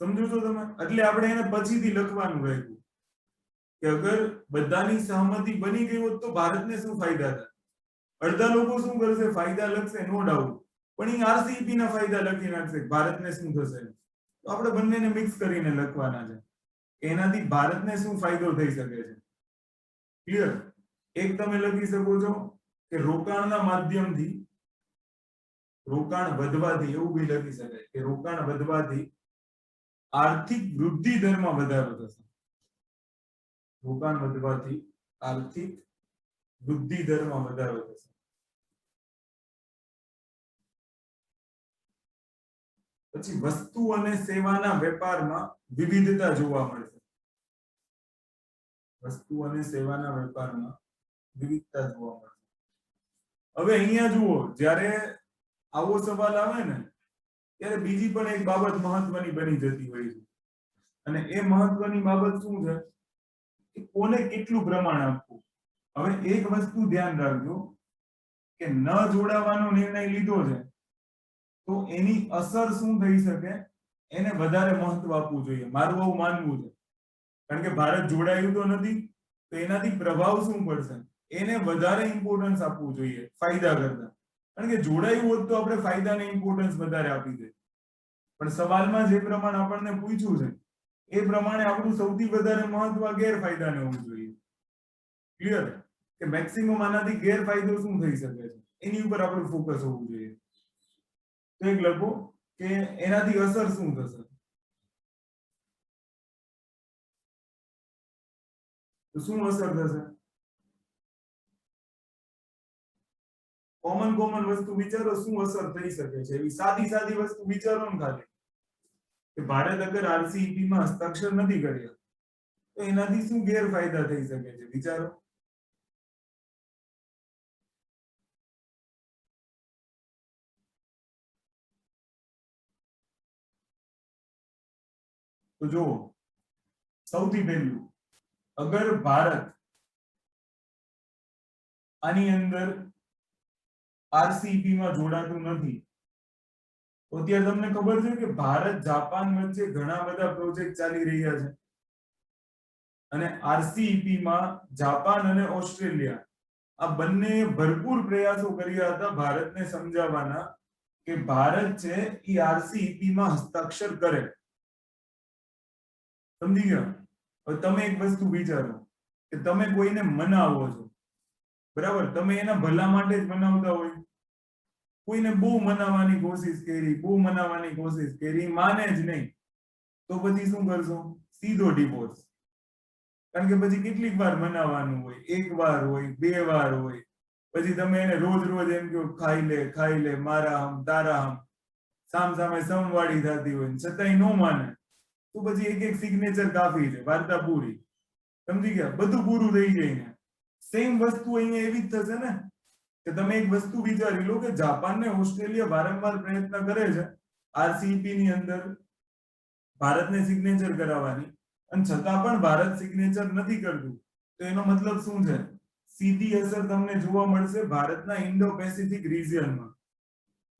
સમજો છો તમે? એટલે આપણે એને પછીથી લખવાનું રાખ્યું કે અગર બધાની સહમતિ બની ગઈ હોત તો ભારતને શું ફાયદા થાય. અડધા લોકો શું કરશે? ફાયદા લખશે, નો ડાઉટ, પણ એ આરસીઈપી ના ફાયદા લખી નાખશે, ભારતને શું થશે. તો આપણે બંનેને મિક્સ કરીને લખવાના છે. એનાથી ભારતને શું ફાયદો થઈ શકે છે, ક્લિયર? એક તમે લખી શકો છો કે રોકાણના માધ્યમથી, રોકાણ વધવાથી, એવું બી લખી શકાય કે રોકાણ વધવાથી આર્થિક વૃદ્ધિ દરમાં વધારો થશે. રોકાણ વધવાથી આર્થિક વૃદ્ધિ દરમાં વધારો થશે. પછી વસ્તુ અને સેવાના વેપારમાં વિવિધતા જોવા મળશે. વસ્તુ અને સેવાના વેપારમાં વિવિધતા જોવા મળશે. હવે અહીંયા જુઓ, જ્યારે આવો સવાલ આવે ને ત્યારે બીજી પણ એક બાબત મહત્વની બની જતી હોય છે. અને એ મહત્વની બાબત શું છે કે કોને કેટલું પ્રમાણ આપવું. હવે એક વસ્તુ ધ્યાન રાખજો કે ન જોડાવાનો નિર્ણય લીધો છે તો એની અસર શું થઈ શકે એને વધારે મહત્વ આપવું જોઈએ, મારું આવું માનવું છે. કારણ કે ભારત જોડાયું તો નથી, તો એનાથી પ્રભાવ શું પડશે એને વધારે ઇમ્પોર્ટન્સ આપવું જોઈએ ફાયદા કરતા. કારણ કે જોડાયું હોત તો આપણે ફાયદાને ઇમ્પોર્ટન્સ વધારે આપી દે. પણ સવાલમાં જે પ્રમાણે આપણને પૂછ્યું છે એ પ્રમાણે આપણું સૌથી વધારે મહત્વ ગેરફાયદાને હોવું જોઈએ. ક્લિયર? કે મેક્સિમમ આનાથી ગેરફાયદો શું થઈ શકે છે એની ઉપર આપણું ફોકસ હોવું જોઈએ. તો એક લખો કે એનાથી અસર શું થશે. તો શું અસર થશે? કોમન વસ્તુ વિચારો, શું અસર થઈ શકે છે એવી સાદી વસ્તુ વિચારો ને ખાલી. કે ભારત અગર આરસીઈપી માં હસ્તાક્ષર નથી કર્યા તો એનાથી શું ગેરફાયદા થઈ શકે છે વિચારો. તો જો સૌથી પહેલું, અગર ભારત આની અંદર આરસીઈપી માં જોડાતું નથી તો અત્યારે તમને ખબર છે કે ભારત જાપાન વચ્ચે ઘણા બધા પ્રોજેક્ટ ચાલી રહ્યા છે. અને આરસીઈપી માં જાપાન અને ઓસ્ટ્રેલિયા આ બંને ભરપૂર પ્રયાસો કર્યા હતા ભારતને સમજાવવાના કે ભારત છે એ આરસીઈપી માં હસ્તાક્ષર કરે. સમજી ગયા? હવે તમે એક વસ્તુ વિચારો કે તમે કોઈને મનાવો છો, બરાબર? તમે એના ભલા માટે જ મનાવતા હોય. કોઈને બહુ મનાવવાની કોશિશ કરી, માને જ નહીં, તો પછી શું કરશો? સીધો ડિવોર્સ. કારણ કે પછી કેટલીક વાર મનાવવાનું હોય, એક વાર હોય, બે વાર હોય, પછી તમે એને રોજ એમ કહો ખાઈ લે મારા હમ તારા હમ, સામે સમવાળી થતી હોય છતાંય નો માને તો પછી એક સિગ્નેચર કાફી છે, વાર્તા પૂરી. સમજી ગયા? બધું પૂરું થઈ જાય ને. સેમ વસ્તુ અહીંયા એવી જ થશે ને કે તમે એક વસ્તુ વિચારી લો કે જાપાન ને ઓસ્ટ્રેલિયા વારંવાર પ્રયત્ન કરે છે આરસીઈપી ની અંદર ભારતને સિગ્નેચર કરાવવાની, અને છતાં પણ ભારત સિગ્નેચર નથી કરતું. તો એનો મતલબ શું છે? સીધી અસર તમને જોવા મળશે ભારતના ઇન્ડો પેસિફિક રિજિયનમાં,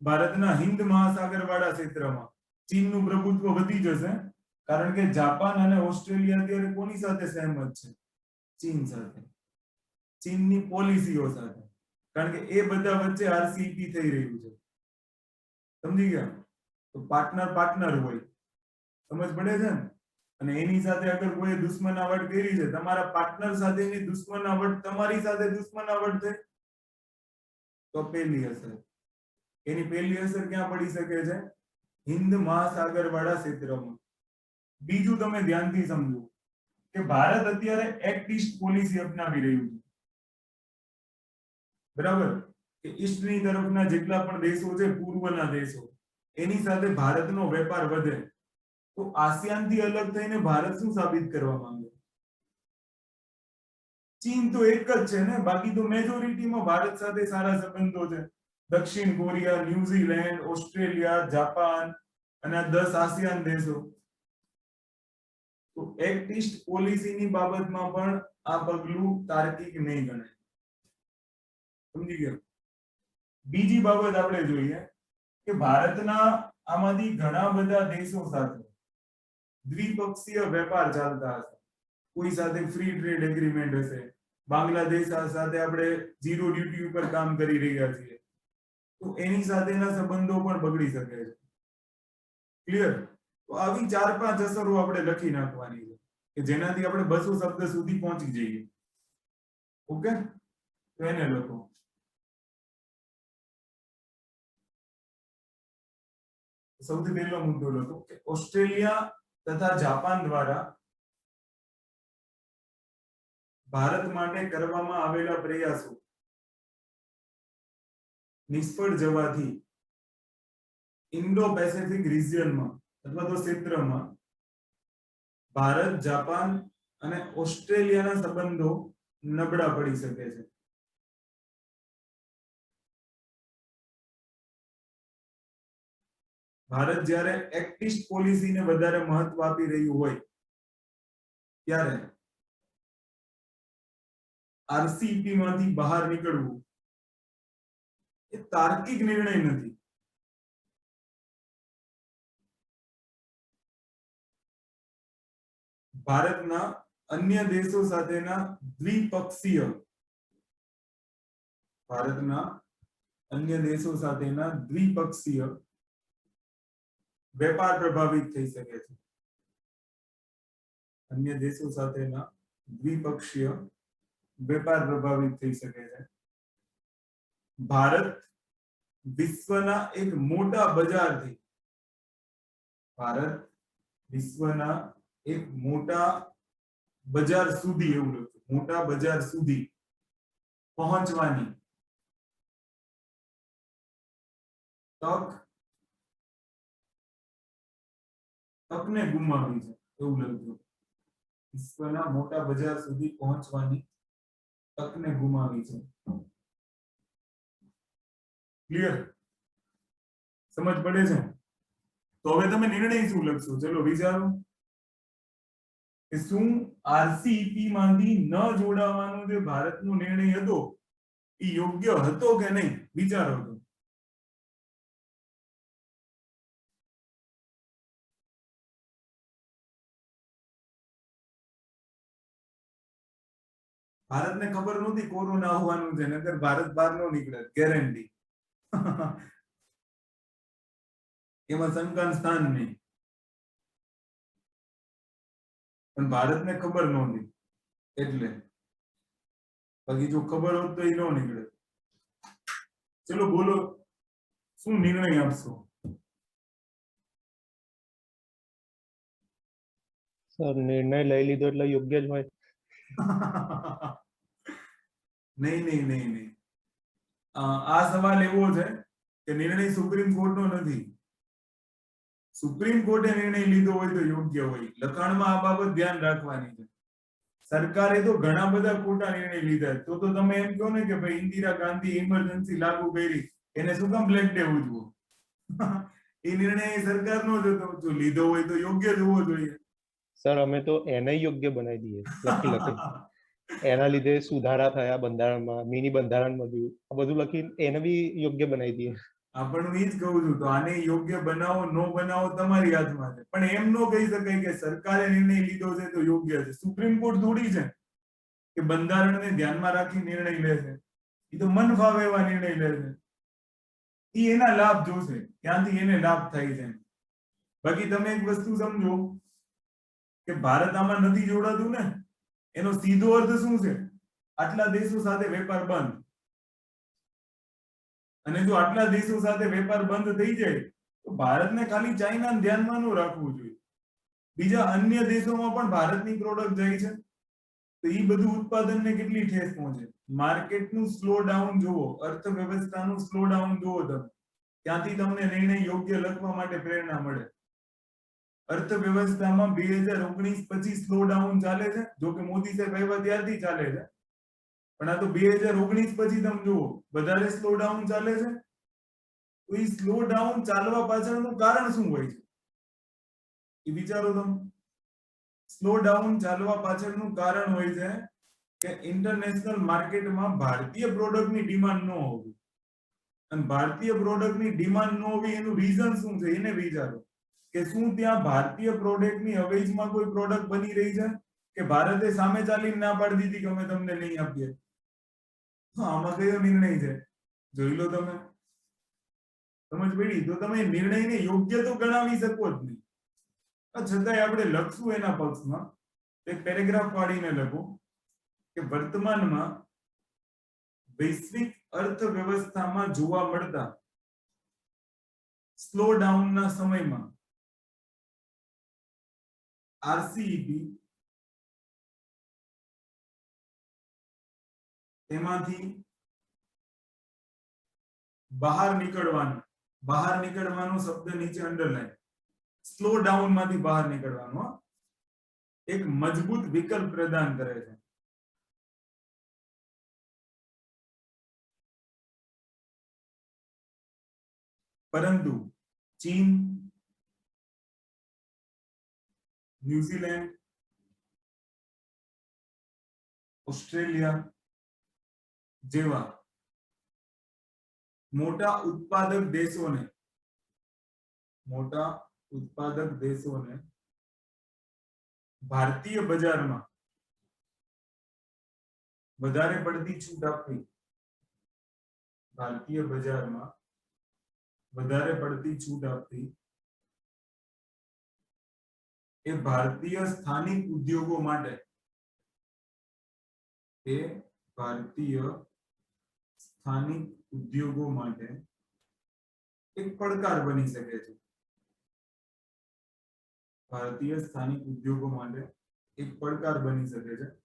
ભારતના હિન્દ મહાસાગર વાળા ક્ષેત્રમાં ચીનનું પ્રભુત્વ વધી જશે. કારણ કે જાપાન અને ઓસ્ટ્રેલિયા અત્યારે કોની સાથે સહેમત છે? ચીન સાથે, ચીનની પોલિસીઓ સાથે. કારણ કે એ બધા વચ્ચે આરસીઈપી થઈ રહ્યું છે. સમજી ગયા? તો પાર્ટનર હોય, સમજ પડે છે ને? અને એની સાથે અગર કોઈ દુશ્મનાવટ કરી છે, તમારા પાર્ટનર સાથેની દુશ્મનાવટ તમારી સાથે દુશ્મનાવટ થઈ તો પહેલી અસર. એની પહેલી અસર ક્યાં પડી શકે છે? હિન્દ મહાસાગર વાળા ક્ષેત્રમાં. બીજું તમે ધ્યાનથી સમજો કે ભારત અત્યારે એક્ટ ઈસ્ટ પોલિસી અપનાવી રહ્યું છે, બરાબર? કે ઈસ્ટની તરફના જેટલા પણ દેશો છે, પૂર્વના દેશો, એની સાથે ભારતનો વેપાર વધે. તો આસિયાન થી અલગ થઈને ભારત શું સાબિત કરવા માંગે? ચીન તો એક જ છે ને, બાકી તો મેજોરિટીમાં ભારત સાથે સારા સંબંધો છે. દક્ષિણ કોરિયા, ન્યુઝીલેન્ડ, ઓસ્ટ્રેલિયા, જાપાન અને 10 આસિયાન દેશો. તો એક્ટ ઈસ્ટ પોલિસીની બાબતમાં પણ આ પગલું તાર્કિક નહીં ગણાય. સમજી ગયા? બીજી બાબત આપણે જોઈએ કે ભારતના આમાંથી ઘણા બધા દેશો સાથે દ્વિપક્ષીય વેપાર ચાલતા હશે. કોઈ સાથે ફ્રી ટ્રેડ એગ્રીમેન્ટ હશે, બાંગ્લાદેશ સાથે આપણે ઝીરો ડ્યુટી ઉપર કામ કરી રહ્યા છીએ, તો એની સાથેના સંબંધો પણ બગડી શકે છે. ક્લિયર? તો આવી 4-5 અસરો આપણે લખી નાખવાની છે કે જેનાથી આપણે 200 શબ્દ સુધી પહોંચી જઈએ. ઓકે? તો એને લખો. સૌથી પહેલો મુદ્દો લખો કે ઓસ્ટ્રેલિયા તથા જાપાન દ્વારા ભારત માટે કરવામાં આવેલા પ્રયાસો નિષ્ફળ જવાથી ઇન્ડો પેસિફિક રિજિયનમાં અથવા તો ક્ષેત્રમાં ભારત, જાપાન અને ઓસ્ટ્રેલિયાના સંબંધો નબળા પડી શકે છે. ભારત જ્યારે એક્ટ ઈસ્ટ પોલિસીને વધારે મહત્વ આપી રહ્યું હોય ત્યારે આરસીઈપી માંથી બહાર નીકળવું એ તાર્કિક નિર્ણય નથી. ભારતના અન્ય દેશો સાથેના દ્વિપક્ષીય વેપાર પ્રભાવિત થઈ શકે છે. અન્ય દેશો સાથેના દ્વિપક્ષીય વેપાર પ્રભાવિત થઈ શકે છે. ભારત વિશ્વના એક મોટા બજારથી મોટા બજાર સુધી પહોંચવાની તકને ગુમાવી છે એવું લખ્યું. વિશ્વના મોટા બજાર સુધી પહોંચવાની તકને ગુમાવી છે. ક્લિયર? સમજ પડે છે? તો હવે તમે નિર્ણય શું લખશો? ચલો વિચારો કે શું આરસીઈપી માંથી ન જોડાવાનો જે ભારતનો નિર્ણય હતો એ યોગ્ય હતો કે નહીં? વિચારો તો. ભારતને ખબર નહોતી કોરોના આવવાનું છે, નકર ભારત બહાર નો નીકળે, ગેરંટી. એમાં શંકાનું સ્થાન નહીં. પણ ભારતને ખબર નહોતી એટલે. બાકી જો ખબર હોત તો એ ન નીકળે. ચલો બોલો, શું નિર્ણય આપશો? સર, નિર્ણય લઈ લીધો એટલે યોગ્ય જ હોય. નહીં. આ સવાલ એવો છે કે નિર્ણય સુપ્રીમ કોર્ટનો નથી. સુપ્રીમ કોર્ટે નિર્ણય લીધો હોય તો યોગ્ય હોય. લખાણમાં આ બાબત ધ્યાન રાખવાની છે. સરકારે તો ઘણા બધા ખોટા નિર્ણય લીધા. તો તમે એમ કહો ને કે ભાઈ ઇન્દિરા ગાંધી ઇમરજન્સી લાગુ કરી, એને શું કામ બ્લેક ડે ઉજવો? એ નિર્ણય સરકારનો જ હતો. જો લીધો હોય તો યોગ્ય જ હોવો જોઈએ. સર, અમે તો એને યોગ્ય બનાવી દઈએ લખી. એના લીધે સુધારા થયા બંધારણમાં, મિની બંધારણ બધું આ બધું લખી એને બી યોગ્ય બનાવી દઈએ. આપણું એ જ કહું છું. તો આને યોગ્ય બનાવો ન બનાવો તમારી હાથમાં છે. પણ એમ ન કહી શકાય કે સરકારે નિર્ણય લીધો છે તો યોગ્ય છે. સુપ્રીમ કોર્ટ થોડી છે કે બંધારણને ધ્યાનમાં રાખી નિર્ણય લે છે. એ તો મન ફાવે એવા નિર્ણય લે છે. એ એના લાભ જોશે, ક્યાંથી એને લાભ થાય છે. બાકી તમે એક વસ્તુ સમજો કે ભારત આમાં નથી જોડાતું ને, એનો સીધો અર્થ શું છે? આટલા દેશો સાથે વેપાર બંધ. અને જો આટલા દેશો સાથે વેપાર બંધ થઈ જાય તો ભારતને ખાલી ચાઇના ધ્યાનમાં ન રાખવું જોઈએ. બીજા અન્ય દેશોમાં પણ ભારતની પ્રોડક્ટ જાય છે. તો એ બધું ઉત્પાદનને કેટલી ઠેસ પહોંચે. માર્કેટનું સ્લો ડાઉન જુઓ, અર્થવ્યવસ્થાનું સ્લો ડાઉન જુઓ તમે, ત્યાંથી તમને નિર્ણય યોગ્ય લખવા માટે પ્રેરણા મળે. અર્થવ્યવસ્થામાં 2019 પછી સ્લો ડાઉન ચાલે છે. જો કે મોદી સાહેબ આવ્યા ત્યારથી ચાલે છે, પણ આ તો 2019 પછી તમે જુઓ વધારે સ્લો ડાઉન ચાલે છે. તો એ સ્લો ડાઉન ચાલવા પાછળનું કારણ શું હોય છે એ વિચારો તમે. સ્લો ડાઉન ચાલવા પાછળનું કારણ હોય છે કે ઇન્ટરનેશનલ માર્કેટમાં ભારતીય પ્રોડક્ટની ડિમાન્ડ ન હોવી. અને ભારતીય પ્રોડક્ટની ડિમાન્ડ ન હોવી એનું રીઝન શું છે એને વિચારો. કે શું ત્યાં ભારતીય પ્રોડક્ટની અવેજમાં કોઈ પ્રોડક્ટ બની રહી છે કે ભારતે સામે ચાલીને ના પાડી દીધી કે અમે તમને નહીં આપીએ? આમાં કયો નિર્ણય છે જોઈ લો તમે. સમજ પડી? તો તમે નિર્ણયને યોગ્ય તો ગણાવી શકો જ નહીં. છતાંય આપણે લખશું એના પક્ષમાં એક પેરેગ્રાફ પાડીને લખો કે વર્તમાનમાં વૈશ્વિક અર્થવ્યવસ્થામાં જોવા મળતા સ્લો ડાઉનના સમયમાં આરસીઈપી તેમાંથી બહાર નીકળવાનું બહાર નીકળવાનો શબ્દ નીચે અંડરલાઈન, સ્લો ડાઉન માંથી બહાર નીકળવાનો, હો. એક મજબૂત વિકલ્પ પ્રદાન કરે છે. પરંતુ ચીન, ન્યુઝીલેન્ડ, ઓસ્ટ્રેલિયા જેવા મોટા ઉત્પાદક દેશોને ભારતીય બજારમાં વધારે પડતી છૂટ આપવી, એ ભારતીય સ્થાનિક ઉદ્યોગો માટે એક પડકાર બની શકે છે.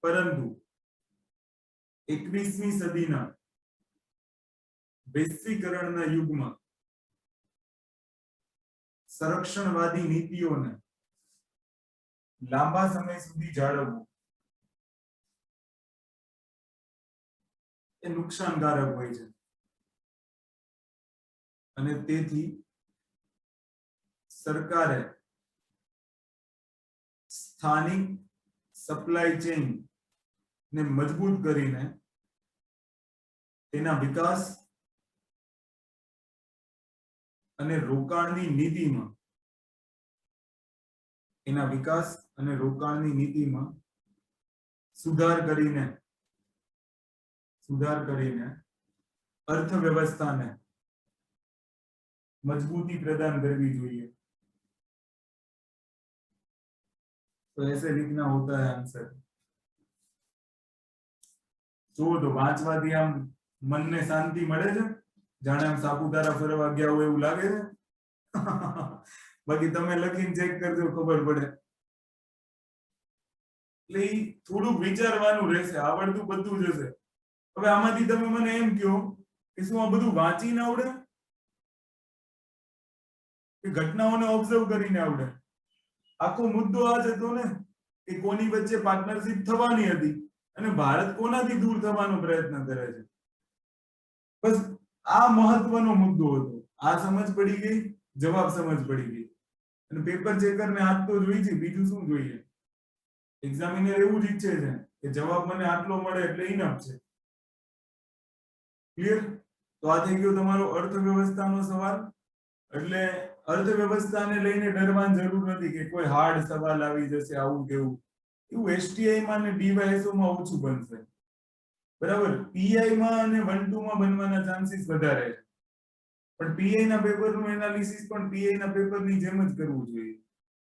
પરંતુ 21મી સદીના વૈશ્વિકરણના યુગમાં સંરક્ષણવાદી નીતિઓને લાંબા સમય સુધી જાળવવું એ નુકસાનકારક હોય છે, અને તેથી સરકારે સ્થાનિક સપ્લાય ચેઇન ને મજબૂત કરીને તેના વિકાસ અને રોકાણની નીતિમાં સુધાર કરીને અર્થવ્યવસ્થાને મજબૂતી પ્રદાન કરવી જોઈએ. तो ऐसे लिखना होता है आंसर. જો તો વાંચવાથી આમ મનને શાંતિ મળે છે, જાણે આમ સાપુતારા ફરવા ગયા હોય એવું લાગે છે. બાકી તમે લખીને ચેક કરજો, ખબર પડે. એટલે થોડુંક વિચારવાનું રહેશે, આવડતું બધું જ હશે. હવે આમાંથી તમે મને એમ કહો કે શું આ બધું વાંચીને આવડે કે ઘટનાઓને ઓબ્ઝર્વ કરીને આવડે? આખો મુદ્દો આ જ હતો ને કે કોની વચ્ચે પાર્ટનરશિપ થવાની હતી અને ભારત કોનાથી દૂર થવાનો પ્રયત્ન કરે છે. બસ આ મહત્વનો મુદ્દો હતો. આ સમજ પડી ગઈ, જવાબ સમજ પડી ગઈ, અને પેપર ચેકરને આજ તો જોઈ છે, બીજું શું જોઈએ? એક્ઝામિનર એવું જ ઈચ્છે છે કે જવાબ મને આટલો મળે એટલે ઇનફ છે. ક્લિયર? તો આ થઈ ગયો તમારો અર્થવ્યવસ્થાનો સવાલ. એટલે અર્થવ્યવસ્થાને લઈને ડરવાની જરૂર નથી કે કોઈ હાર્ડ સવાલ આવી જશે આવું કેવું. એવું એસટીઆઈ માં અને ડીવાયએસઓ માં ઓછું બનશે. બરાબર? પીઆઈ માં અને 1-2 માં બનવાના ચાન્સીસ વધારે છે. પણ પીઆઈ ના પેપરનું એનાલિસિસ પણ પીઆઈ ના પેપરની જેમ જ કરવું જોઈએ.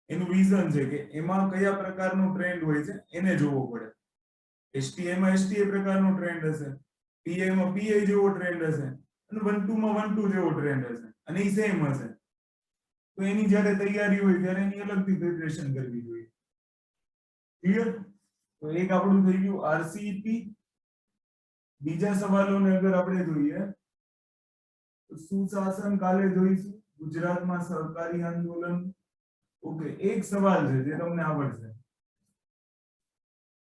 એનું રીઝન છે કે એમાં કયા પ્રકારનો ટ્રેન્ડ હોય છે એને જોવો પડે. એસટીઆઈ માં એસટીઆઈ પ્રકારનો ટ્રેન્ડ હશે, પીઆઈ માં પીઆઈ જેવો ટ્રેન્ડ હશે, અને 1-2 માં 1-2 જેવો ટ્રેન્ડ હશે, અને એ સેમ હશે. તો એની જ્યારે તૈયારી હોય ત્યારે એની અલગથી પ્રિપરેશન કરવી જોઈએ. ક્લિયર? તો એક આપણું થઈ ગયું આરસીઈપી. બીજા સવાલોને અગર આપણે જોઈએ તો સુશાસન કાલે જોઈશું, ગુજરાતમાં સહકારી આંદોલન. ઓકે, એક સવાલ છે જે તમને આવડશે.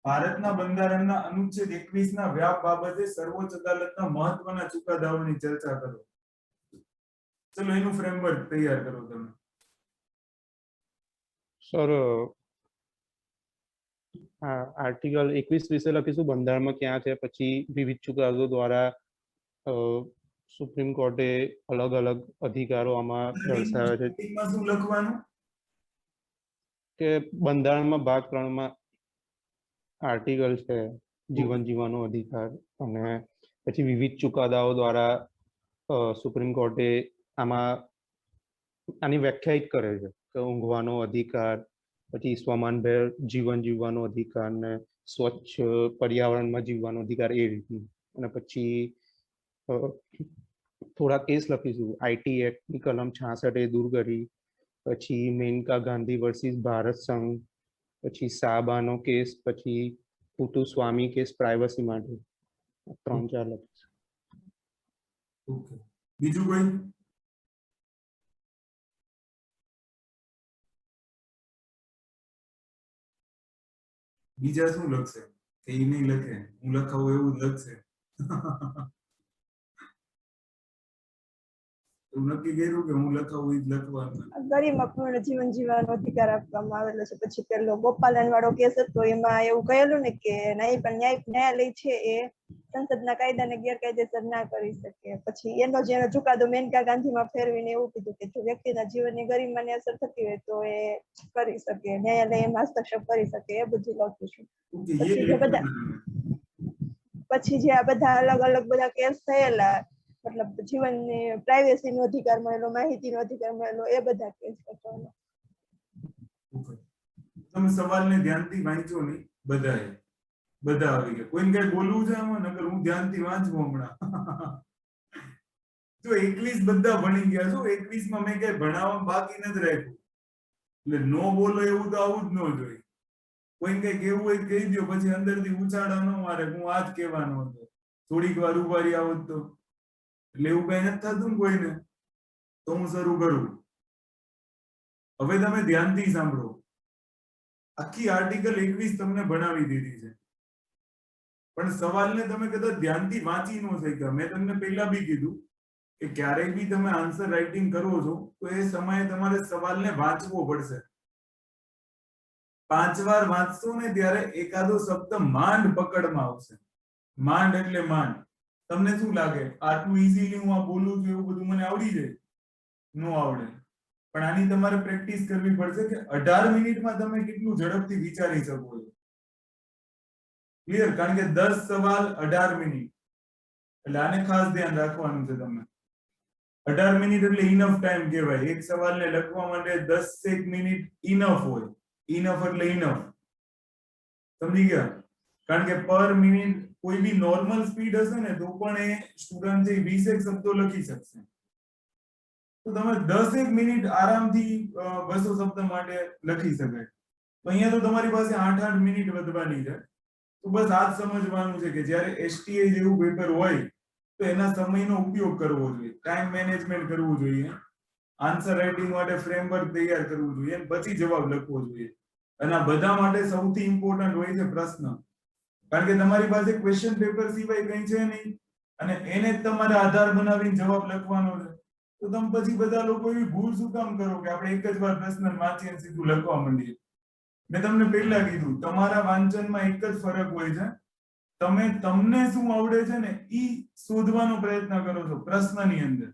ભારતના બંધારણના અનુચ્છેદ 21 ના વ્યાપ બાબતે સર્વોચ્ચ અદાલતના મહત્વના ચુકાદાઓની ચર્ચા કરો. ચલો એનું ફ્રેમવર્ક તૈયાર કરો તમે. સર, આર્ટિકલ 21 વિશે લખીશું બંધારણમાં ક્યાં છે, પછી વિવિધ ચુકાદો દ્વારા સુપ્રીમ કોર્ટે અલગ અલગ અધિકારો આમાં દર્શાવ્યા છે. એમાં શું લખવાનું? કે બંધારણમાં ભાગ 3 માં આર્ટિકલ છે જીવન જીવવાનો અધિકાર, અને પછી વિવિધ ચુકાદાઓ દ્વારા સુપ્રીમ કોર્ટે આની વ્યાખ્યાયિત કરે છે કે ઊંઘવાનો અધિકાર, પછી સ્વમાનભેર જીવન જીવવાનો અધિકાર, ને સ્વચ્છ પર્યાવરણમાં જીવવાનો અધિકાર, એ રીતનું. અને પછી થોડા કેસ લખીશું. આઈટી એક્ટની કલમ 66 એ દૂર કરી, પછી મેનકા ગાંધી વર્સિસ ભારત સંઘ, પછી સાબાનો કેસ, પછી પુતુ સ્વામી કેસ પ્રાઇવસી માટે. 3-4 લખીશું. ઓકે, બીજું કોઈ? બીજા શું લખશે કે ઈ નહીં લખે, હું લખાવું એવું જ લખશે. એવું નક્કી કર્યું કે હું લખાવું ઈ જ લખવાનું. ગરિમા પૂર્ણ જીવન જીવવાનો અધિકાર આપવામાં આવેલો છે. પછી પેલો ગોપાલન વાળો કેસ હતો એમાં એવું કહેલું ને કે ન્યાયાલય છે એ સંસદના કાયદાને ગેરકાયદેસર ના કરી શકે. પછી એનો જેનો ચુકાદો મેનકા ગાંધીમાં ફેરવીને એવું કીધું કે જો વ્યક્તિના જીવનની ગરિમાને અસર થતી હોય તો એ કરી શકે, ન્યાયાલય એમાં હસ્તક્ષેપ કરી શકે. એ બધું લખ્યું છે. ઓકે, એ પછી જે લખ્યું બધા છે તમે. પછી જે આ બધા અલગ અલગ બધા કેસ થયેલા, મતલબ જીવનની પ્રાઇવેસીનો અધિકાર મળેલો, માહિતીનો અધિકાર મળેલો, એ બધા કેસ લખવાના. ઓકે. તમે સવાલને ધ્યાનથી વાંચો નહીં બધાએ. બધા આવી ગયા. કોઈને કઈ બોલવું છે આમાં? નકર હું ધ્યાનથી વાંચું હમણાં. જો 21 બધા ભણી ગયા છો, 21 માં મેં કઈ ભણાવવા બાકી નથી રાખ્યું. એટલે નો બોલો એવું તો આવું જ ન જોઈએ. કોઈને કઈ કેવું હોય તો કહી દો, પછી અંદરથી ઉછાળા ન મારે હું આ જ કહેવાનો હતો. થોડીક વાર ઉભારી આવત તો. એટલે એવું કઈ નથી થતું ને કોઈને. તો હું શરૂ કરું. હવે તમે ધ્યાનથી સાંભળો. આખી આર્ટિકલ 21 તમને ભણાવી દીધી છે. પણ સવાલને તમે કદાચ ધ્યાનથી વાંચી ન શક્યા. મેં તમને પહેલા બી કીધું કે ક્યારેય બી તમે આન્સર રાઇટિંગ કરો છો તો એ સમયે તમારે સવાલને વાંચવો પડશે. 5 વાર વાંચશો ને ત્યારે એકાદો શબ્દ માંડ પકડમાં આવશે. માંડ એટલે માંડ. તમને શું લાગે આટલું ઈઝીલી હું આ બોલું છું એવું બધું મને આવડી જાય? નો આવડે. પણ આની તમારે પ્રેક્ટિસ કરવી પડશે કે 18 મિનિટમાં તમે કેટલું ઝડપથી વિચારી શકો છો. ક્લિયર? કારણ કે 10 સવાલ 18 મિનિટ. એટલે આને ખાસ ધ્યાન રાખવાનું છે તમે. 18 મિનિટ એટલે ઇનફ ટાઈમ કહેવાય. એક સવાલને લખવા માટે 10 મિનિટ ઇનફ હોય. ઇનફ એટલે ઇનફ. સમજી ગયા? કારણ કે પર મિનિટ કોઈ બી નોર્મલ સ્પીડ હશે ને તો પણ એ સ્ટુડન્ટ જે 20 શબ્દો લખી શકશે. તો તમે 10 મિનિટ આરામથી 200 શબ્દ માટે લખી શકાય. તો અહીંયા તો તમારી પાસે 8 મિનિટ વધવાની છે. તો બસ આ જ સમજવાનું છે કે જ્યારે એસટીઆઈ જેવું પેપર હોય તો એના સમયનો ઉપયોગ કરવો જોઈએ, ટાઈમ મેનેજમેન્ટ કરવું જોઈએ, આન્સર રાઇટિંગ માટે ફ્રેમવર્ક તૈયાર કરવું જોઈએ, પછી જવાબ લખવો જોઈએ. અને આ બધા માટે સૌથી ઇમ્પોર્ટન્ટ હોય છે પ્રશ્ન. કારણ કે તમારી પાસે ક્વેશ્ચન પેપર સિવાય કંઈ છે નહીં અને એને જ તમારે આધાર બનાવીને જવાબ લખવાનો છે. તો તમે પછી બધા લોકો એવી ભૂલ શું કામ કરો કે આપણે એક જ વાર પ્રશ્ન વાંચીને સીધું લખવા માંડીએ. મેં તમને પહેલા કીધું તમારા વાંચનમાં એક જ ફરક હોય છે. તમને શું આવડે છે ને ઈ શોધવાનો પ્રયત્ન કરો છો પ્રશ્નની અંદર.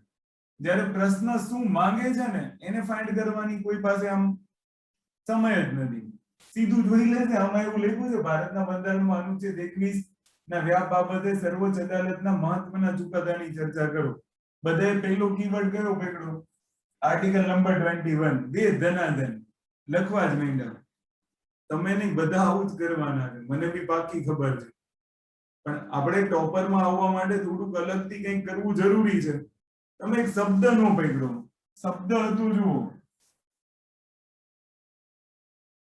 જ્યારે પ્રશ્ન શું માંગે છે ને એને ફાઇન્ડ કરવાની કોઈ પાસે આમ સમય જ નથી. સીધું જોઈ લે છે. આમાં એવું લખ્યું છે ભારતના બંધારણમાં અનુચ્છેદ 21 ના વ્યાપ બાબતે સર્વોચ્ચ અદાલતના મહત્વના ચુકાદાની ચર્ચા કરો. બધાએ પહેલો કીવર્ડ કયો પકડ્યો? આર્ટિકલ નંબર 21 બે ધનાધન લખવા જ માંડ્યા. તમે નહીં બધા આવું જ કરવાના છે. મને બી પાકી ખબર છે. પણ આપણે ટોપરમાં આવવા માટે થોડુંક અલગથી કંઈક કરવું જરૂરી છે. તમે એક શબ્દ નો પકડો. શબ્દ હતું જુઓ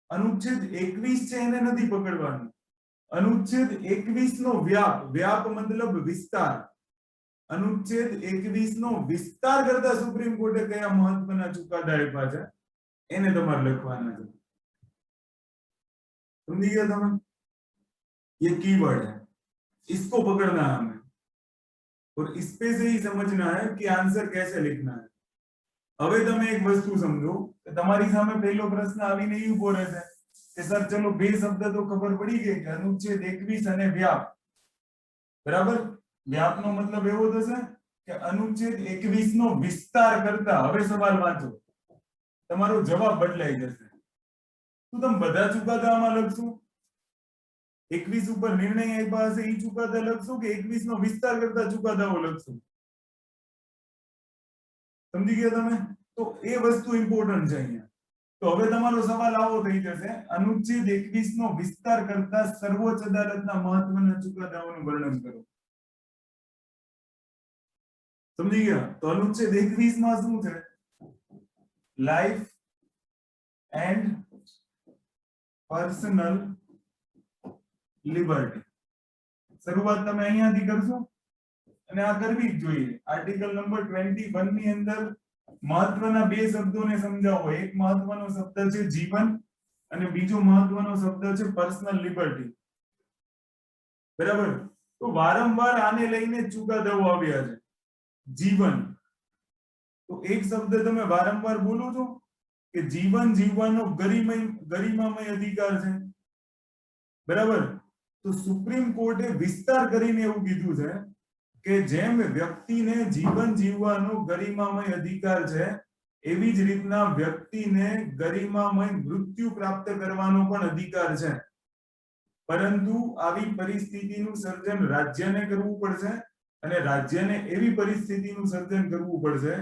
અનુચ્છેદ 21 છે એને નથી પકડવાનું. અનુચ્છેદ 21 નો વ્યાપ, વ્યાપ મતલબ વિસ્તાર. અનુચ્છેદ 21 નો વિસ્તાર કરતા સુપ્રીમ કોર્ટે કયા મહત્વના ચુકાદા આપ્યા છે એને તમારે લખવાના છે. समझ गया તમે? ये कीवर्ड है, इसको पकड़ना है हमें और इस पे से ही समझना है कि आंसर कैसे लिखना है. હવે તમે એક વસ્તુ સમજો કે તમારી સામે પહેલો પ્રશ્ન આવીને ઈ ઉભો રહેશે કે સર ચલો બે શબ્દ તો ખબર પડી ગઈ કે અનુચ્છેદ 21 અને વ્યાપ. બરાબર? વ્યાપનો મતલબ એવો થશે કે અનુચ્છેદ 21 નો વિસ્તાર કરતા. હવે સવાલ વાંચો. તમારો જવાબ બદલાઈ જશે. તો તમે બધા ચુકાદામાં લખશો? 21 ઉપર નિર્ણય આપ્યા હશે ઈ ચુકાદા લખશો કે 21 નો વિસ્તાર કરતા ચુકાદાઓ લખશો? સમજી ગયા તમે? તો એ વસ્તુ ઇમ્પોર્ટન્ટ છે અહીંયા. તો હવે તમારો સવાલ આવો થઈ જશે અનુચ્છેદ 21 નો વિસ્તાર કરતા સર્વોચ્ચ અદાલતના મહત્વના ચુકાદાઓનું વર્ણન કરો. સમજી ગયા? તો અનુચ્છેદ 21 માં શું છે? Life and personal liberty. શરૂઆત તમે અહીંયાથી કરશો અને આ કરવી જ જોઈએ. આર્ટિકલ નંબર 21 ની અંદર મહત્વના બે શબ્દોને સમજાવો. એક મહત્વનો શબ્દ છે જીવન અને બીજો મહત્વનો શબ્દ છે પર્સનલ લિબર્ટી. બરાબર? તો વારંવાર આને લઈને ચુકાદાઓ આવ્યા છે. જીવન, તો એક શબ્દ તમે વારંવાર બોલો છો કે જીવન જીવવાનો ગરિમામય અધિકાર છે. બરાબર? તો સુપ્રીમ કોર્ટે વિસ્તાર કરીને એવું કીધું છે કે જેમ વ્યક્તિને જીવન જીવવાનો ગરિમામય અધિકાર છે, એવી જ રીતના વ્યક્તિને ગરિમામય મૃત્યુ પ્રાપ્ત કરવાનો પણ અધિકાર છે. પરંતુ આવી પરિસ્થિતિનું સર્જન રાજ્યને કરવું પડશે, અને રાજ્યને એવી પરિસ્થિતિનું સર્જન કરવું પડશે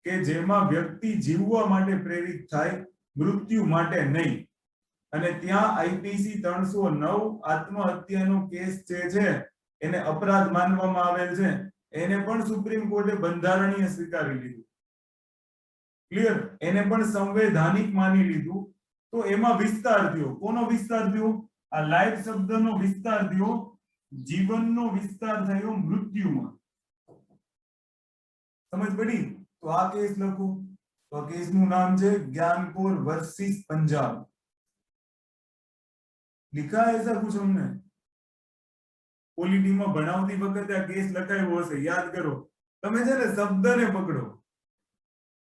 કે જેમાં વ્યક્તિ જીવવા માટે પ્રેરિત થાય, મૃત્યુ માટે નહીં. અને ત્યાં આઈપીસી 309 આત્મહત્યાનો કેસ જે છે એને અપરાધ માનવામાં આવેલ છે, એને પણ સુપ્રીમ કોર્ટે બંધારણીય સ્વીકારી લીધું. ક્લિયર? એને પણ સંવૈધાનિક માની લીધું. તો એમાં વિસ્તાર થયો. કોનો વિસ્તાર થયો? આ લાઈફ શબ્દનો વિસ્તાર થયો, જીવનનો વિસ્તાર થયો મૃત્યુમાં. સમજ પડી? તો આ કેસ લખો. તો આ કેસનું નામ છે જ્ઞાનકોર વર્સિસ પંજાબ. लिखा है ऐसा कुछ हमने? પોલિટીમાં ભણાવતી વખતે આ કેસ લખાયો હશે, યાદ કરો. તમે છે ને શબ્દને પકડો,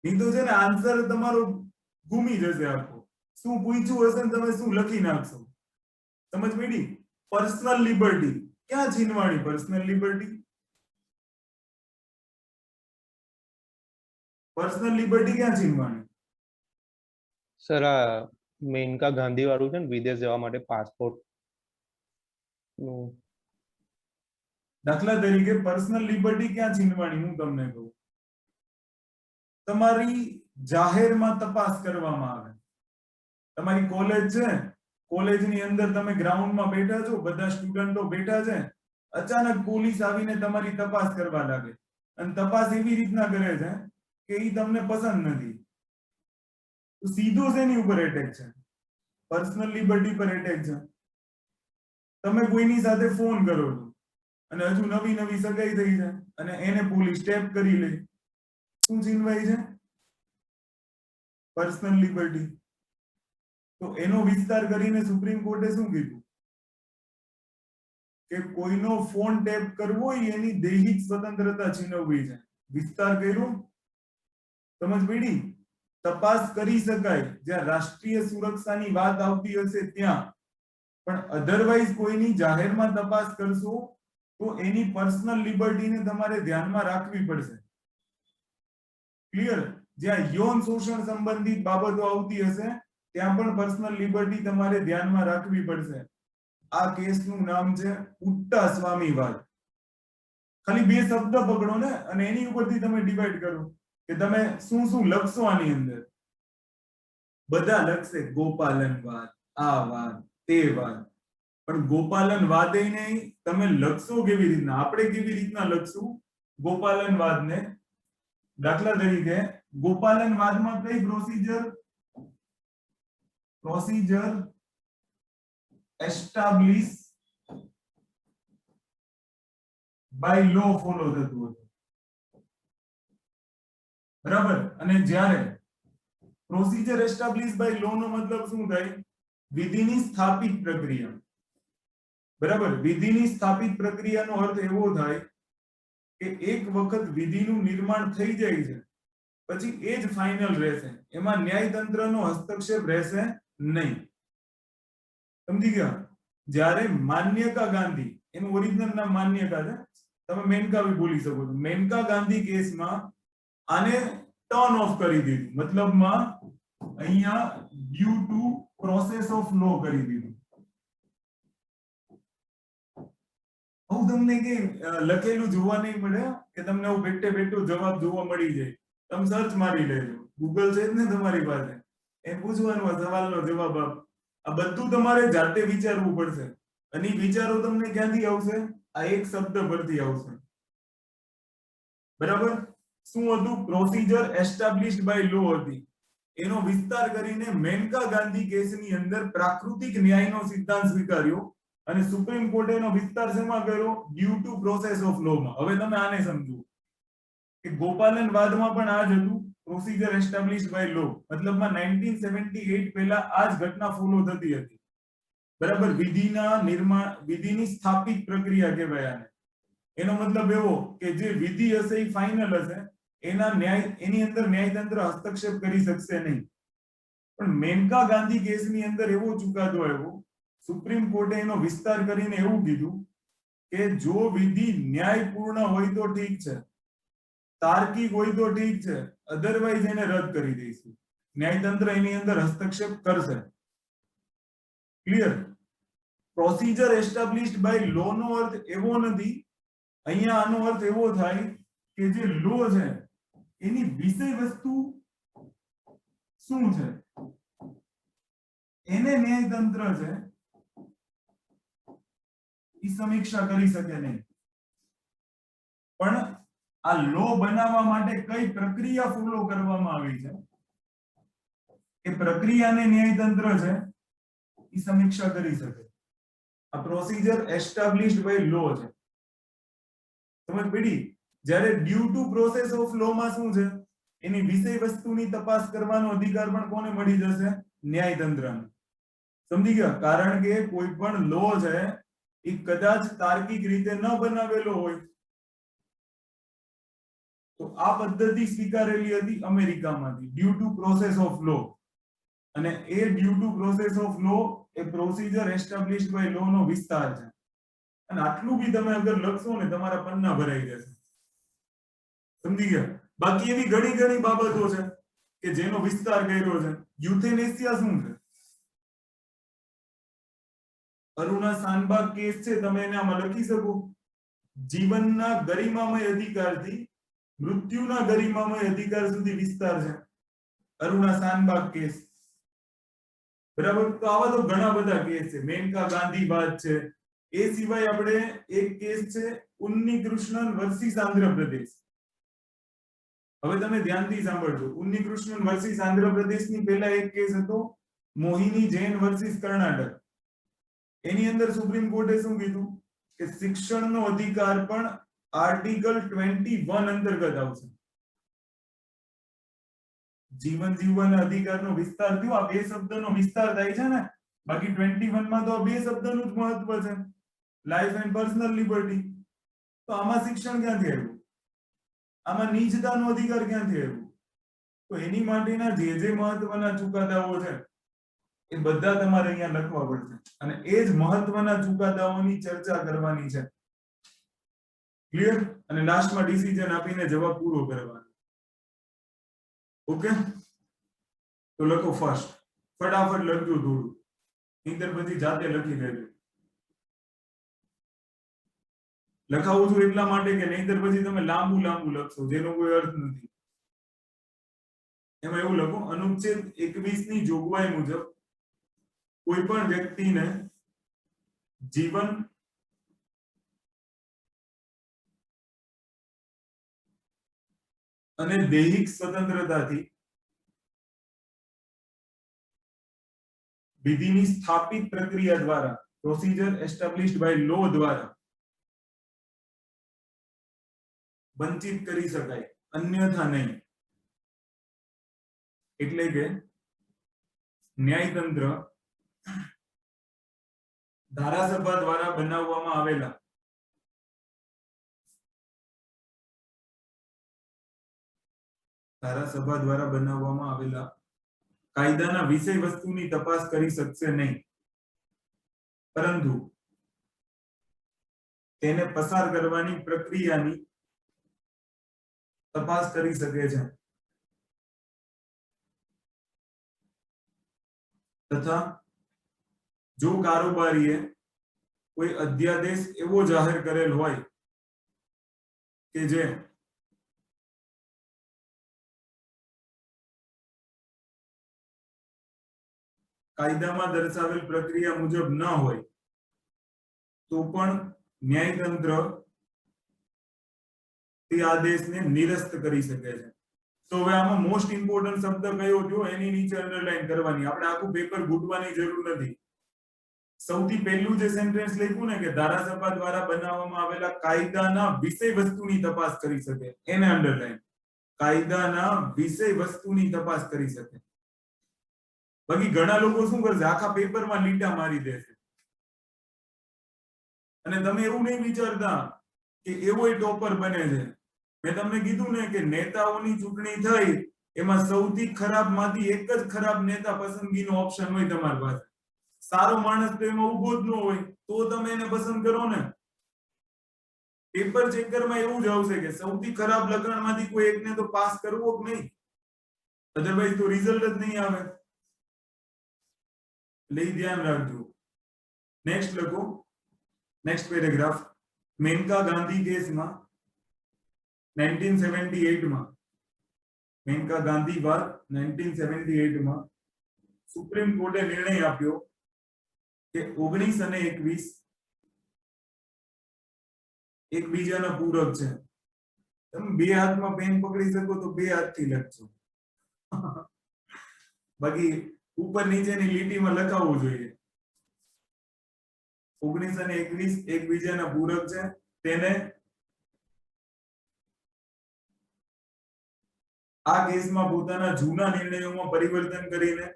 નહીં તો છે ને આન્સર તમારો ઘૂમી જશે આખો. શું પૂછ્યું હશે ને તમે શું લખી નાખશો. સમજ પડી? પર્સનલ લિબર્ટી ક્યાં છીનવાણી? પર્સનલ લિબર્ટી, પર્સનલ લિબર્ટી ક્યાં છીનવાણી? સર આ મેનકા ગાંધી વાળું છે ને, વિદેશ જવા માટે પાસપોર્ટ નું. દાખલા તરીકે પર્સનલ લિબર્ટી ક્યાં છીનવાણી હું તમને કહું. તમારી જાહેરમાં તપાસ કરવામાં આવે. તમારી કોલેજ છે, કોલેજની અંદર તમે ગ્રાઉન્ડમાં બેઠા છો, બધા સ્ટુડન્ટો બેઠા છે, અચાનક પોલીસ આવીને તમારી તપાસ કરવા લાગે, અને તપાસ એવી રીતના કરે છે કે ઈ તમને પસંદ નથી. તો સીધો શેની ઉપર એટેક છે? પર્સનલ લિબર્ટી પર એટેક છે. તમે કોઈની સાથે ફોન કરો છો અને હજુ નવી નવી સગાઈ થઈ છે અને એને પોલીસ સ્ટેપ કરી લે, શું છીનવાય છે? Personal liberty. તો એનો વિસ્તાર કરીને સુપ્રીમ કોર્ટે શું કીધું કે કોઈનો ફોન ટેપ કરવો એની દૈહિક સ્વતંત્રતા છીનવવી છે. વિસ્તાર કર્યો. સમજ પડી? તપાસ કરી શકાય જ્યાં રાષ્ટ્રીય સુરક્ષાની વાત આવતી હશે ત્યાં, પણ અધરવાઇઝ કોઈની જાહેરમાં તપાસ કરશો તો એની પર્સનલ લિબર્ટીને તમારે ધ્યાનમાં રાખવી પડશે. ક્લિયર? જ્યાં યૌન શોષણ સંબંધિત બાબતો આવતી હશે ત્યાં પણ પર્સનલ લિબર્ટી તમારે ધ્યાનમાં રાખવી પડશે. આ કેસનું નામ છે ઉટ્ટા સ્વામીવાદ. ખાલી બે શબ્દ પકડો ને અને એની ઉપરથી તમે ડિવાઈડ કરો કે તમે શું શું લખશો આની અંદર. બધા લખશે ગોપાલનવાદ, આ વાત, તે વાત, પણ ગોપાલનવાદ નહીં. તમે લખશો કેવી રીતના? આપણે કેવી રીતના લખશું ગોપાલનવાદને? દાખલા તરીકે ગોપાલનવાદમાં કઈ procedure establish by law follow થતું હતું. બરાબર? અને જ્યારે પ્રોસીજર એસ્ટાબ્લિશ બાય લો નો મતલબ શું થાય? વિધિની સ્થાપિત પ્રક્રિયા. બરાબર? વિધિની સ્થાપિત પ્રક્રિયાનો અર્થ એવો થાય કે એક વખત વિધિનું નિર્માણ થઈ જાય છે પછી એ જ ફાઇનલ રહેશે, એમાં ન્યાયતંત્રનો હસ્તક્ષેપ રહેશે નહીં. સમજી ગયા? જ્યારે માન્યકા ગાંધી, એનું ઓરિજિનલ નામ માન્યકા છે, તમે મેનકા બી બોલી શકો છો. મેનકા ગાંધી કેસમાં આને ટર્ન ઓફ કરી દીધું, મતલબમાં અહીંયા ડ્યુ ટુ પ્રોસેસ ઓફ લો કરી દીધું. હું તમને કે લખેલું જોવા નહીં મળે કે તમને હું બેઠે બેઠો જવાબ જોવા મળી જાય. તમે સર્ચ મારી લેજો, ગૂગલ છે જ ને તમારી પાસે, એ પૂછવાનું આ સવાલનો જવાબ આપ. આ બધું તમારે જાતે વિચારવું પડશે. અને વિચારો તમને ક્યાંથી આવશે? આ એક શબ્દ પરથી આવશે. બરાબર? શું હતું? પ્રોસીજર એસ્ટાબ્લિશ્ડ બાય લો હતી. એનો વિસ્તાર કરીને મેનકા ગાંધી કેસની અંદર પ્રાકૃતિક ન્યાયનો સિદ્ધાંત સ્વીકાર્યો અને સુપ્રીમ કોર્ટે એનો વિસ્તાર શેમાં કર્યો? ડ્યુ ટુ પ્રોસેસ ઓફ લો માં. હવે તમે આને સમજો કે ગોપાલનવાદમાં પણ આ જ હતું. પ્રોસિજર એસ્ટાબ્લિશ્ડ બાય લો, મતલબમાં 1978 પહેલા આ જ ઘટના ફોલો થતી હતી, બરાબર. વિધિની સ્થાપિત પ્રક્રિયા કહેવાય આને. એનો મતલબ એવો કે જે વિધિ હશે એ ફાઇનલ હશે, એની અંદર ન્યાયતંત્ર હસ્તક્ષેપ કરી શકશે નહીં. પણ મેનકા ગાંધી કેસની અંદર એવો ચુકાદો આવ્યો, સુપ્રીમ કોર્ટે એનો વિસ્તાર કરીને એવું કીધું કે જો વિધિ ન્યાયપૂર્ણ હોય તો ઠીક છે, તાર્કિક હોય તો ઠીક છે, અધરવાઇઝ એને રદ કરી દઈશું. ન્યાયતંત્ર એની અંદર હસ્તક્ષેપ કરશે. Clear? Procedure established by law નો અર્થ એવો નથી, અહીંયા આનો અર્થ એવો થાય કે જે લો છે એની વિષય વસ્તુ શું છે એને ન્યાયતંત્ર છે એ સમીક્ષા કરી શકે નહીં. પણ આ લો બનાવવા માટે કઈ પ્રક્રિયા ફોલો કરવામાં આવી છે એ પ્રક્રિયાને ન્યાયતંત્ર છે એ સમીક્ષા કરી શકે. આ પ્રોસિજર એસ્ટાબ્લિશ્ડ બાય લો છે. સમજ પડી? જ્યારે ડ્યુ ટુ પ્રોસેસ ઓફ લો માં શું છે, એની વિષય વસ્તુની તપાસ કરવાનો અધિકાર પણ કોને મળી જશે? ન્યાયતંત્રને. સમજી ગયા? કારણ કે કોઈ પણ લો છે એ કદાચ તાર્કિક રીતે ન બનાવેલો હોય તો આ પદ્ધતિ સ્વીકારેલી હતી અમેરિકામાંથી, due to process of law. અને એ due to process of law એ પ્રોસિજર એસ્ટાબ્લિશ્ડ બાય લો નો વિસ્તાર છે. અને આટલું બી તમે અગર લખશો ને તમારા પન્ના ભરાઈ જશે. સમજી ગયા? બાકી એવી ઘણી ઘણી બાબતો છે કે જેનો વિસ્તાર કર્યો છે. યુથેનેસિયા શું છે? અરુણા સાનબાગ કેસ છે, તમે એને આમાં લખી શકો. જીવનના ગરિમામય અધિકારથી મૃત્યુના ગરિમામય અધિકાર સુધી વિસ્તાર છે અરુણા સાનબાગ કેસ. બરાબર? તો આવા તો ઘણા બધા કેસ છે. મેનકા ગાંધી બાદ છે. એ સિવાય આપણે એક કેસ છે ઉન્નીકૃષ્ણન વર્સિસ આંધ્રપ્રદેશ. હવે તમે ધ્યાનથી સાંભળજો. ઉન્નીકૃષ્ણન વર્સિસ આંધ્રપ્રદેશની પહેલા એક કેસ હતો મોહિની જૈન વર્સિસ કર્ણાટક. એની અંદર સુપ્રીમ કોર્ટે શું કીધું કે શિક્ષણનો અધિકાર પણ આર્ટિકલ 21 અંતર્ગત આવશે. જીવન જીવવાના અધિકારનો વિસ્તાર થયો, આ બે શબ્દનો વિસ્તાર થાય છે ને. બાકી 21 માં તો આ બે શબ્દનું જ મહત્વ છે, લાઈફ એન્ડ પર્સનલ લિબર્ટી. તો આમાં શિક્ષણ ક્યાંથી આવ્યું? આમાં નીચતાનો અધિકાર ક્યાંથી આવ્યું? તો એની માટેના જે મહત્વના ચુકાદાઓ છે એ બધા તમારે અહીંયા લખવા પડશે. અને એ જ મહત્વના ચુકાદાઓની ચર્ચા કરવાની છે. ક્લિયર? અને લાસ્ટમાં ડિસિઝન આપીને જવાબ પૂરો કરવાનો. ઓકે? તો લખો ફર્સ્ટ. ફટાફટ લખજો થોડું, નહીંતર પછી જાતે લખી લેજો. લખાવું છું એટલા માટે કે નહીંતર પછી તમે લાંબુ લખશો જેનો કોઈ અર્થ નથી. એમાં એવું લખો, અનુચ્છેદ 21 ની જોગવાઈ મુજબ કોઈ પણ વ્યક્તિને જીવન અને દૈહિક સ્વતંત્રતાથી વિધિની સ્થાપિત પ્રક્રિયા દ્વારા, પ્રોસિજર એસ્ટાબ્લિશ્ડ બાય લો દ્વારા વંચિત કરી શકાય, અન્યથા નહીં. એટલે કે ન્યાયતંત્ર ધારાસભા દ્વારા બનાવવામાં આવેલા કાયદાના વિષય વસ્તુની તપાસ કરી શકશે નહીં, પરંતુ તેને પસાર કરવાની પ્રક્રિયાની તપાસ કરી શકે છે. તથા જો કારોબારીએ કોઈ અધ્યાદેશ એવો જાહેર કરેલ હોય કે જે કાયદામાં દર્શાવેલ પ્રક્રિયા મુજબ ન હોય તો પણ ન્યાયતંત્ર તે આદેશને નિરસ્ત કરી શકે છે. તો હવે આમાં મોસ્ટ ઇમ્પોર્ટન્ટ શબ્દ કયો થયો એની નીચે અંડરલાઈન કરવાની. આપણે આખું પેપર ઘૂંટવાની જરૂર નથી. સૌથી પહેલું જે સેન્ટેન્સ લખ્યું ને કે ધારાસભા દ્વારા બનાવવામાં આવેલા કાયદાના વિષય વસ્તુની તપાસ કરી શકે, એને અંડરલાઈન. કાયદાના વિષય વસ્તુની તપાસ કરી શકે. બાકી ઘણા લોકો શું કરશે, આખા પેપરમાં લીટા મારી દેશે. અને તમે એવું નહીં વિચારતા કે એવો ટોપર બને છે. મેં તમને કીધું ને કે નેતાઓની ચૂંટણી થઈ એમાં સૌથી ખરાબ માંથી એક જ ખરાબ નેતા પસંદગીનો ઓપ્શન હોય તમારી પાસે. સારો માણસ તો એમાં ઉભો જ ન હોય તો તમે એને પસંદ કરો ને. પેપર ચેકરમાં એવું જ આવશે કે સૌથી ખરાબ લખાણમાંથી કોઈ એકને તો પાસ કરવો જ નહીં, અધરવાઇઝ તો રિઝલ્ટ જ નહીં આવે. એટલે ધ્યાન રાખજો. નેક્સ્ટ લખો, નેક્સ્ટ પેરેગ્રાફ. મેનકા ગાંધી કેસમાં 1978 માં, મેનકા ગાંધી વાત 1978 માં સુપ્રીમ કોર્ટે નિર્ણય આપ્યો કે 19 અને 21 એકબીજાના પૂરક છે. તમે બે હાથમાં પેન પકડી શકો તો બે હાથથી લખજો. બાકી ઉપર નીચેની લીટીમાં લખાવવું જોઈએ. 19 અને 21 એકબીજાના પૂરક છે, તેને આ કેસમાં પોતાના જૂના નિર્ણયોમાં પરિવર્તન કરીને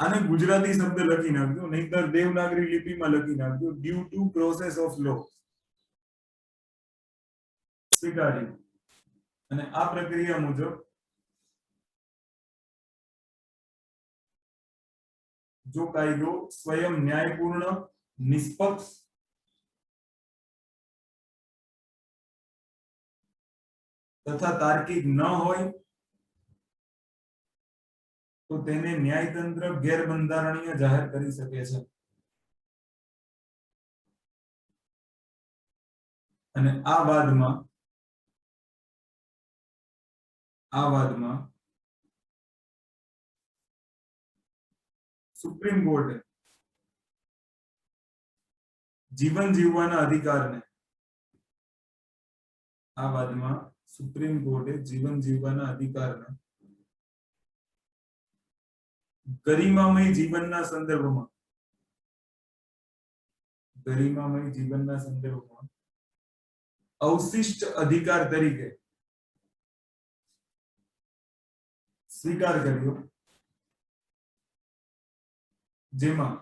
આને ગુજરાતી શબ્દ લખી નાખજો, નહીંતર દેવનાગરી લિપિમાં લખી નાખજો. ડ્યુ ટુ પ્રોસેસ ઓફ લો સ્વીકારી. અને આ પ્રક્રિયા મુજબ જો કાયદો સ્વયં ન્યાયપૂર્ણ, નિષ્પક્ષ તથા તાર્કિક ન હોય તો તેને ન્યાયતંત્ર ગેરબંધારણીય જાહેર કરી શકે છે. અને આ વાદમાં સુપ્રીમ કોર્ટે જીવન જીવવાના અધિકારને ગરિમામય જીવનના સંદર્ભમાં અવશિષ્ટ અધિકાર તરીકે સ્વીકાર કર્યો, જેમાં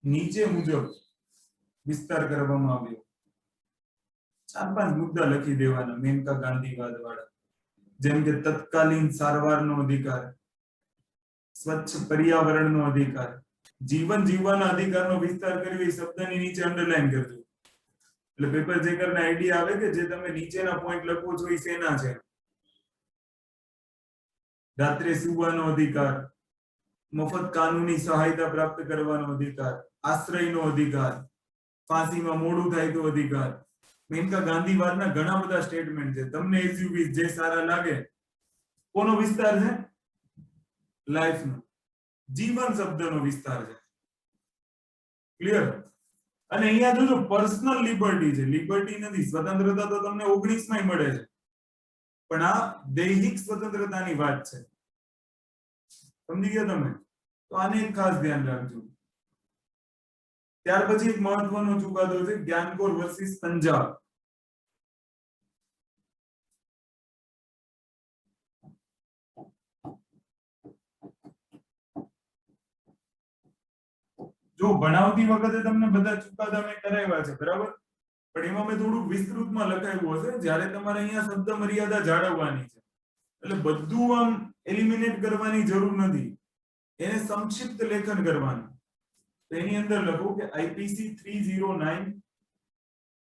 નીચે મુજબ વિસ્તાર કરવામાં આવ્યો. 4-5 મુદ્દા લખી દેવાના મેનકા ગાંધીવાદ વાળા, જેમ કે તત્કાલીન સારવારનો અધિકાર, સ્વચ્છ પર્યાવરણનો અધિકાર, જીવન જીવવાના અધિકારનો વિસ્તાર કર્યો. એ શબ્દની નીચે અંડરલાઈન કરજો, એટલે પેપર ચેકરને આઈડિયા આવે કે જે તમે નીચેના પોઈન્ટ લખો છો એ શેના છે. રાત્રે સૂવાનો અધિકાર, મફત કાનૂની સહાયતા પ્રાપ્ત કરવાનો અધિકાર, આશ્રયનો અધિકાર, ફાંસીમાં મોડું થાય તો અધિકાર. મેનકા ગાંધીવાદના ઘણા બધા સ્ટેટમેન્ટ છે. તમને એસયુવી જે સારા લાગે. કોનો વિસ્તાર છે? લાઈફનો, જીવન શબ્દનો વિસ્તાર છે. ક્લિયર? અને અહીંયા જોજો પર્સનલ લિબર્ટી છે, લિબર્ટી નથી. સ્વતંત્રતા તો તમને 19 માં મળે છે, પણ આ દૈહિક સ્વતંત્રતાની વાત છે. સમજી ગયા તમે? તો આને એક ખાસ ધ્યાન રાખજો. ત્યાર પછી એક મહત્વનો ચુકાદો છે જ્ઞાનકોર વર્સિસ પંજાબ. જો ભણાવતી વખતે તમને બધા ચુકાદા મેં કરાવ્યા છે, બરાબર, પણ એમાં મેં થોડું વિસ્તૃતમાં લખાવ્યું હશે. જ્યારે તમારે અહીંયા શબ્દ મર્યાદા જાળવવાની છે, એટલે બધું આમ એલિમિનેટ કરવાની જરૂર નથી, એને સંક્ષિપ્ત લેખન કરવાનું. તો એની અંદર લખો કે આઈપીસી 309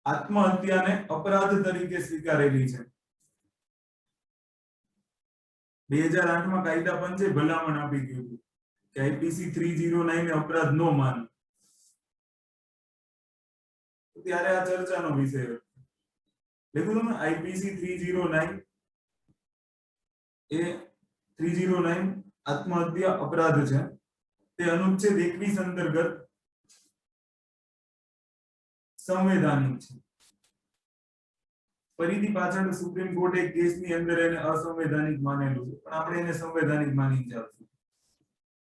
આત્મહત્યાને અપરાધ તરીકે સ્વીકારેલી છે. 2008 માં કાયદા પંચે ભલામણ આપી દીધું કે આઈપીસી 309 ને અપરાધ નો માને. ત્યારે આ ચર્ચાનો વિષય હતો. દેખો તમે, આઈપીસી 309 એ 309 આત્મહત્યા અપરાધ છે. તે અનુચ્છેદ 21 અંતર્ગત સંવૈધાનિક છે. ફરીથી પાછળ સુપ્રીમ કોર્ટે કેસની અંદર એને અસંવૈધાનિક માનેલું છે, પણ આપણે એને સંવૈધાનિક માની ચાલશું.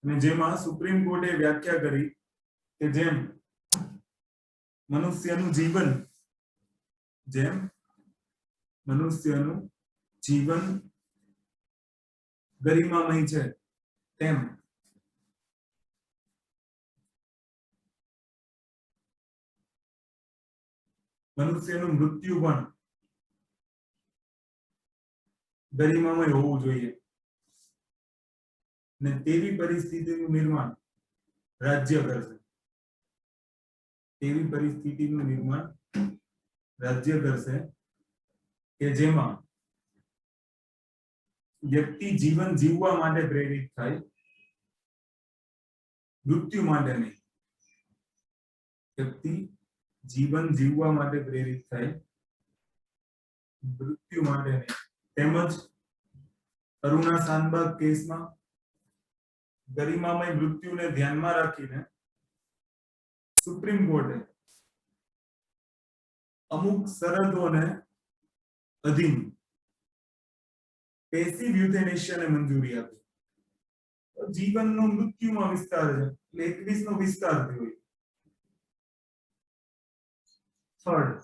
અને જેમાં સુપ્રીમ કોર્ટે વ્યાખ્યા કરી કે જેમ મનુષ્યનું જીવન મનુષ્યનું જીવન ગરિમામય છે તેમ મનુષ્યનું મૃત્યુ પણ ગરિમામય હોવું જોઈએ ને તેવી પરિસ્થિતિનું નિર્માણ રાજ્ય કરશે. તેવી પરિસ્થિતિનું નિર્માણ રાજ્ય કરશે કે જેમાં વ્યક્તિ જીવન જીવવા માટે પ્રેરિત થાય, મૃત્યુ માટે નહીં. વ્યક્તિ જીવન જીવવા માટે પ્રેરિત થાય, મૃત્યુ માટે નહીં. તેમજ અરુણા શાનબાગ કેસમાં ગરિમામય મૃત્યુને ધ્યાનમાં રાખીને સુપ્રીમ કોર્ટે અમુક શરતોને અધીન પેસિવ યુથેનેશિયાને મંજૂરી આપી. જીવનનો મૃત્યુમાં વિસ્તાર છે એટલે 21 નો વિસ્તાર થયો. થર્ડ,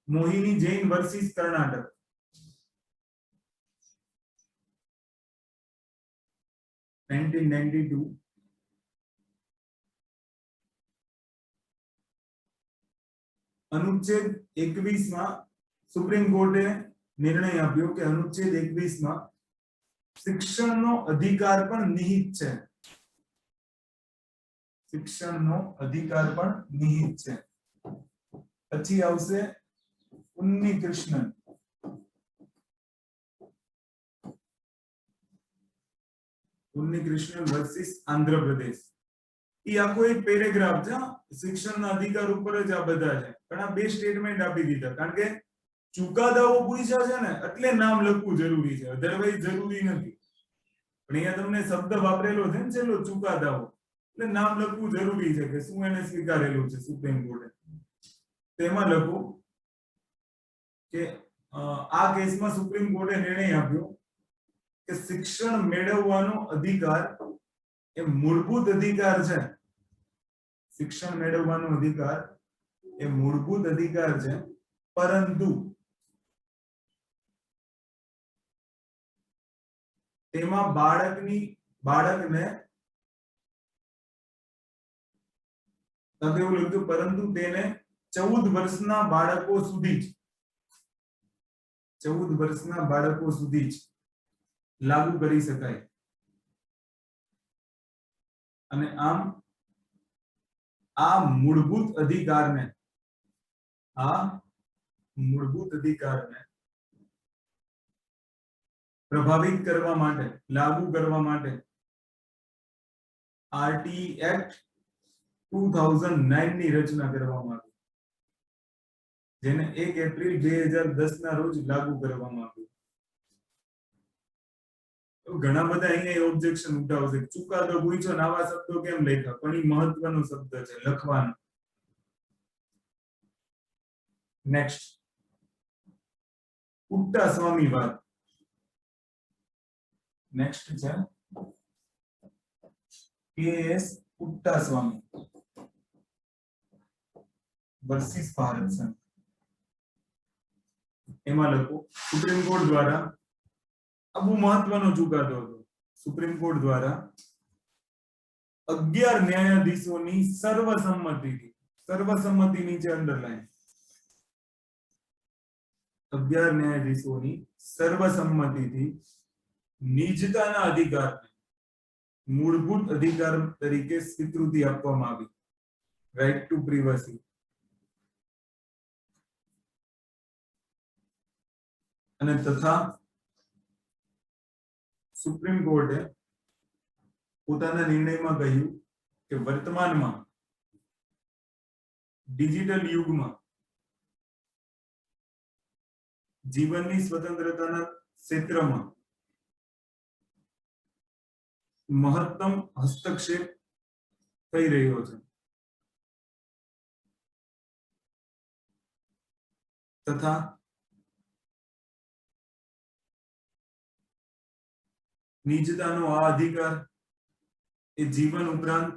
મોહિની જૈન વર્સિસ કર્ણાટક. અનુચ્છેદ 21 માં સુપ્રીમ કોર્ટે નિર્ણય આપ્યો કે અનુચ્છેદ 21 માં શિક્ષણનો અધિકાર પણ નિહિત છે. શિક્ષણનો અધિકાર પણ નિહિત છે. પછી આવશે ઉન્નીકૃષ્ણન. ઉન્નીકૃષ્ણન વર્સિસ આંધ્રપ્રદેશ. એ આખો એક પેરેગ્રાફ છે. શિક્ષણના અધિકાર ઉપર જ આ બધા છે. પણ આ બે સ્ટેટમેન્ટ આપી દીધા કારણ કે ચુકાદાઓ પૂછ્યા છે ને એટલે નામ લખવું જરૂરી છે, અધરવાઇઝ જરૂરી નથી. પણ અહીંયા તમને શબ્દ વાપરેલો છે ને છેલ્લો ચુકાદાઓ, એટલે નામ લખવું જરૂરી છે કે શું એને સ્વીકારેલું છે સુપ્રીમ કોર્ટે. તેમાં લખો કે આ કેસમાં સુપ્રીમ કોર્ટે નિર્ણય આપ્યો કે શિક્ષણ મેળવવાનો અધિકાર એ મૂળભૂત અધિકાર છે. શિક્ષણ મેળવવાનો અધિકાર એ મૂળભૂત અધિકાર છે, પરંતુ તેમાં બાળકને એવું લખ્યું પરંતુ તેને 14 વર્ષના બાળકો સુધી જ લાગુ કરી શકાય. અને આમ આ મૂળભૂત અધિકારને પ્રભાવિત કરવા માટે, લાગુ કરવા માટે આરટી એક્ટ 2009 ની રચના કરવામાં આવી, જેને 1 એપ્રિલ 2010 ના રોજ લાગુ કરવામાં આવ્યું. ઘણા બધા અહીંયા ઓબ્જેક્શન ઉઠાવશે, ચુકાદો પૂછ્યો ને આવા શબ્દો કેમ લખ્યા, પણ એ મહત્વનો શબ્દ છે લખવાનો. નેક્સ્ટ, પુટ્ટા સ્વામીવાદ. નેક્સ્ટ છે કે.એસ. પુટ્ટા સ્વામી વર્સિસ ભારત સંઘ. એમાં લખો સુપ્રીમ કોર્ટ દ્વારા આ બહુ મહત્વનો ચુકાદો હતો. સુપ્રીમ કોર્ટ દ્વારા 11 ન્યાયાધીશોની સર્વસંમતિ નીચે અંડરલાઈન 11 ન્યાયાધીશોની સર્વસંમતિથી નિજતાના અધિકારને મૂળભૂત અધિકાર તરીકે સ્વીકૃતિ આપવામાં આવી, રાઇટ ટુ પ્રિવસી. અને તથા સુપ્રીમ કોર્ટે પોતાના નિર્ણયમાં કહ્યું કે વર્તમાનમાં ડિજિટલ યુગમાં જીવનની સ્વતંત્રતાના ક્ષેત્રમાં મહત્તમ હસ્તક્ષેપ થઈ રહ્યો છે, તથા નિજતાનો આ અધિકાર એ જીવન ઉપરાંત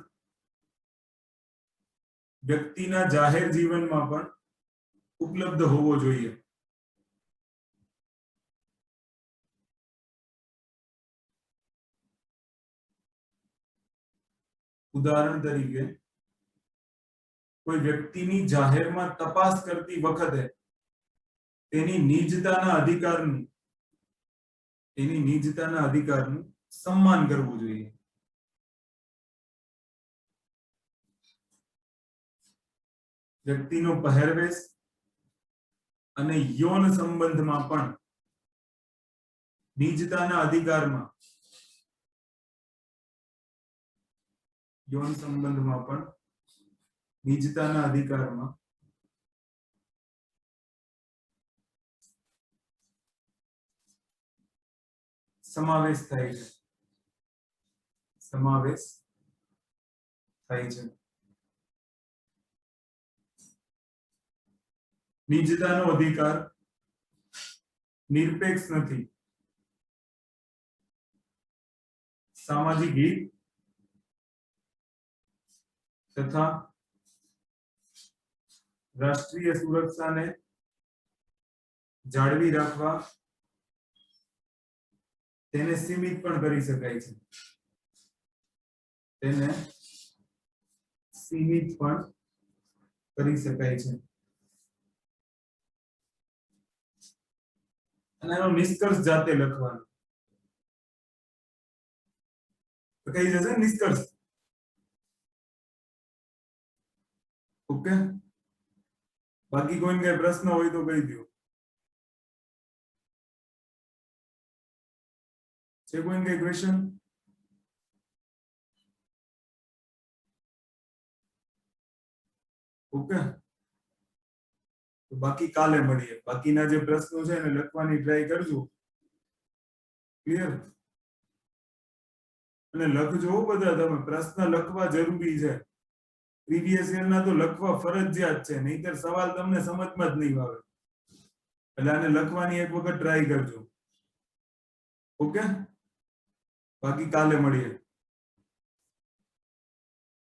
વ્યક્તિના જાહેર જીવનમાં પણ ઉપલબ્ધ હોવો જોઈએ. ઉદાહરણ તરીકે કોઈ વ્યક્તિની જાહેરમાં તપાસ કરતી વખતે તેની નિજતાના અધિકારનું સન્માન કરવું જોઈએ. વ્યક્તિનો પહેરવેશ અને યૌન સંબંધમાં પણ નિજતાના અધિકારમાં સમાવેશ થાય છે. નિજતાનો અધિકાર નિરપેક્ષ નથી. સામાજિક હિત તથા રાષ્ટ્રીય સુરક્ષાને જાળવી રાખવા તેને સીમિત પણ કરી શકાય છે. અને એનો નિષ્કર્ષ જાતે લખવાનો. તો કઈ જશે નિષ્કર્ષ. ઓકે, બાકી કોઈને કઈ પ્રશ્ન હોય તો કહી દો. છે કોઈને કઈ ક્વેશ્ચન? ઓકે, તો બાકી કાલે મળીએ. બાકીના જે પ્રશ્નો છે એને લખવાની ટ્રાય કરજો. ક્લિયર? અને લખજો બધા તમે. પ્રશ્ન લખવા જરૂરી છે. પ્રીવિયસ યર ના તો લખવા ફરજિયાત છે, નહીતર સવાલ તમને સમજમાં જ નહીં આવે. એટલે આને લખવાની એક વખત ટ્રાય કરજો. ઓકે, બાકી કાલે મળીએ.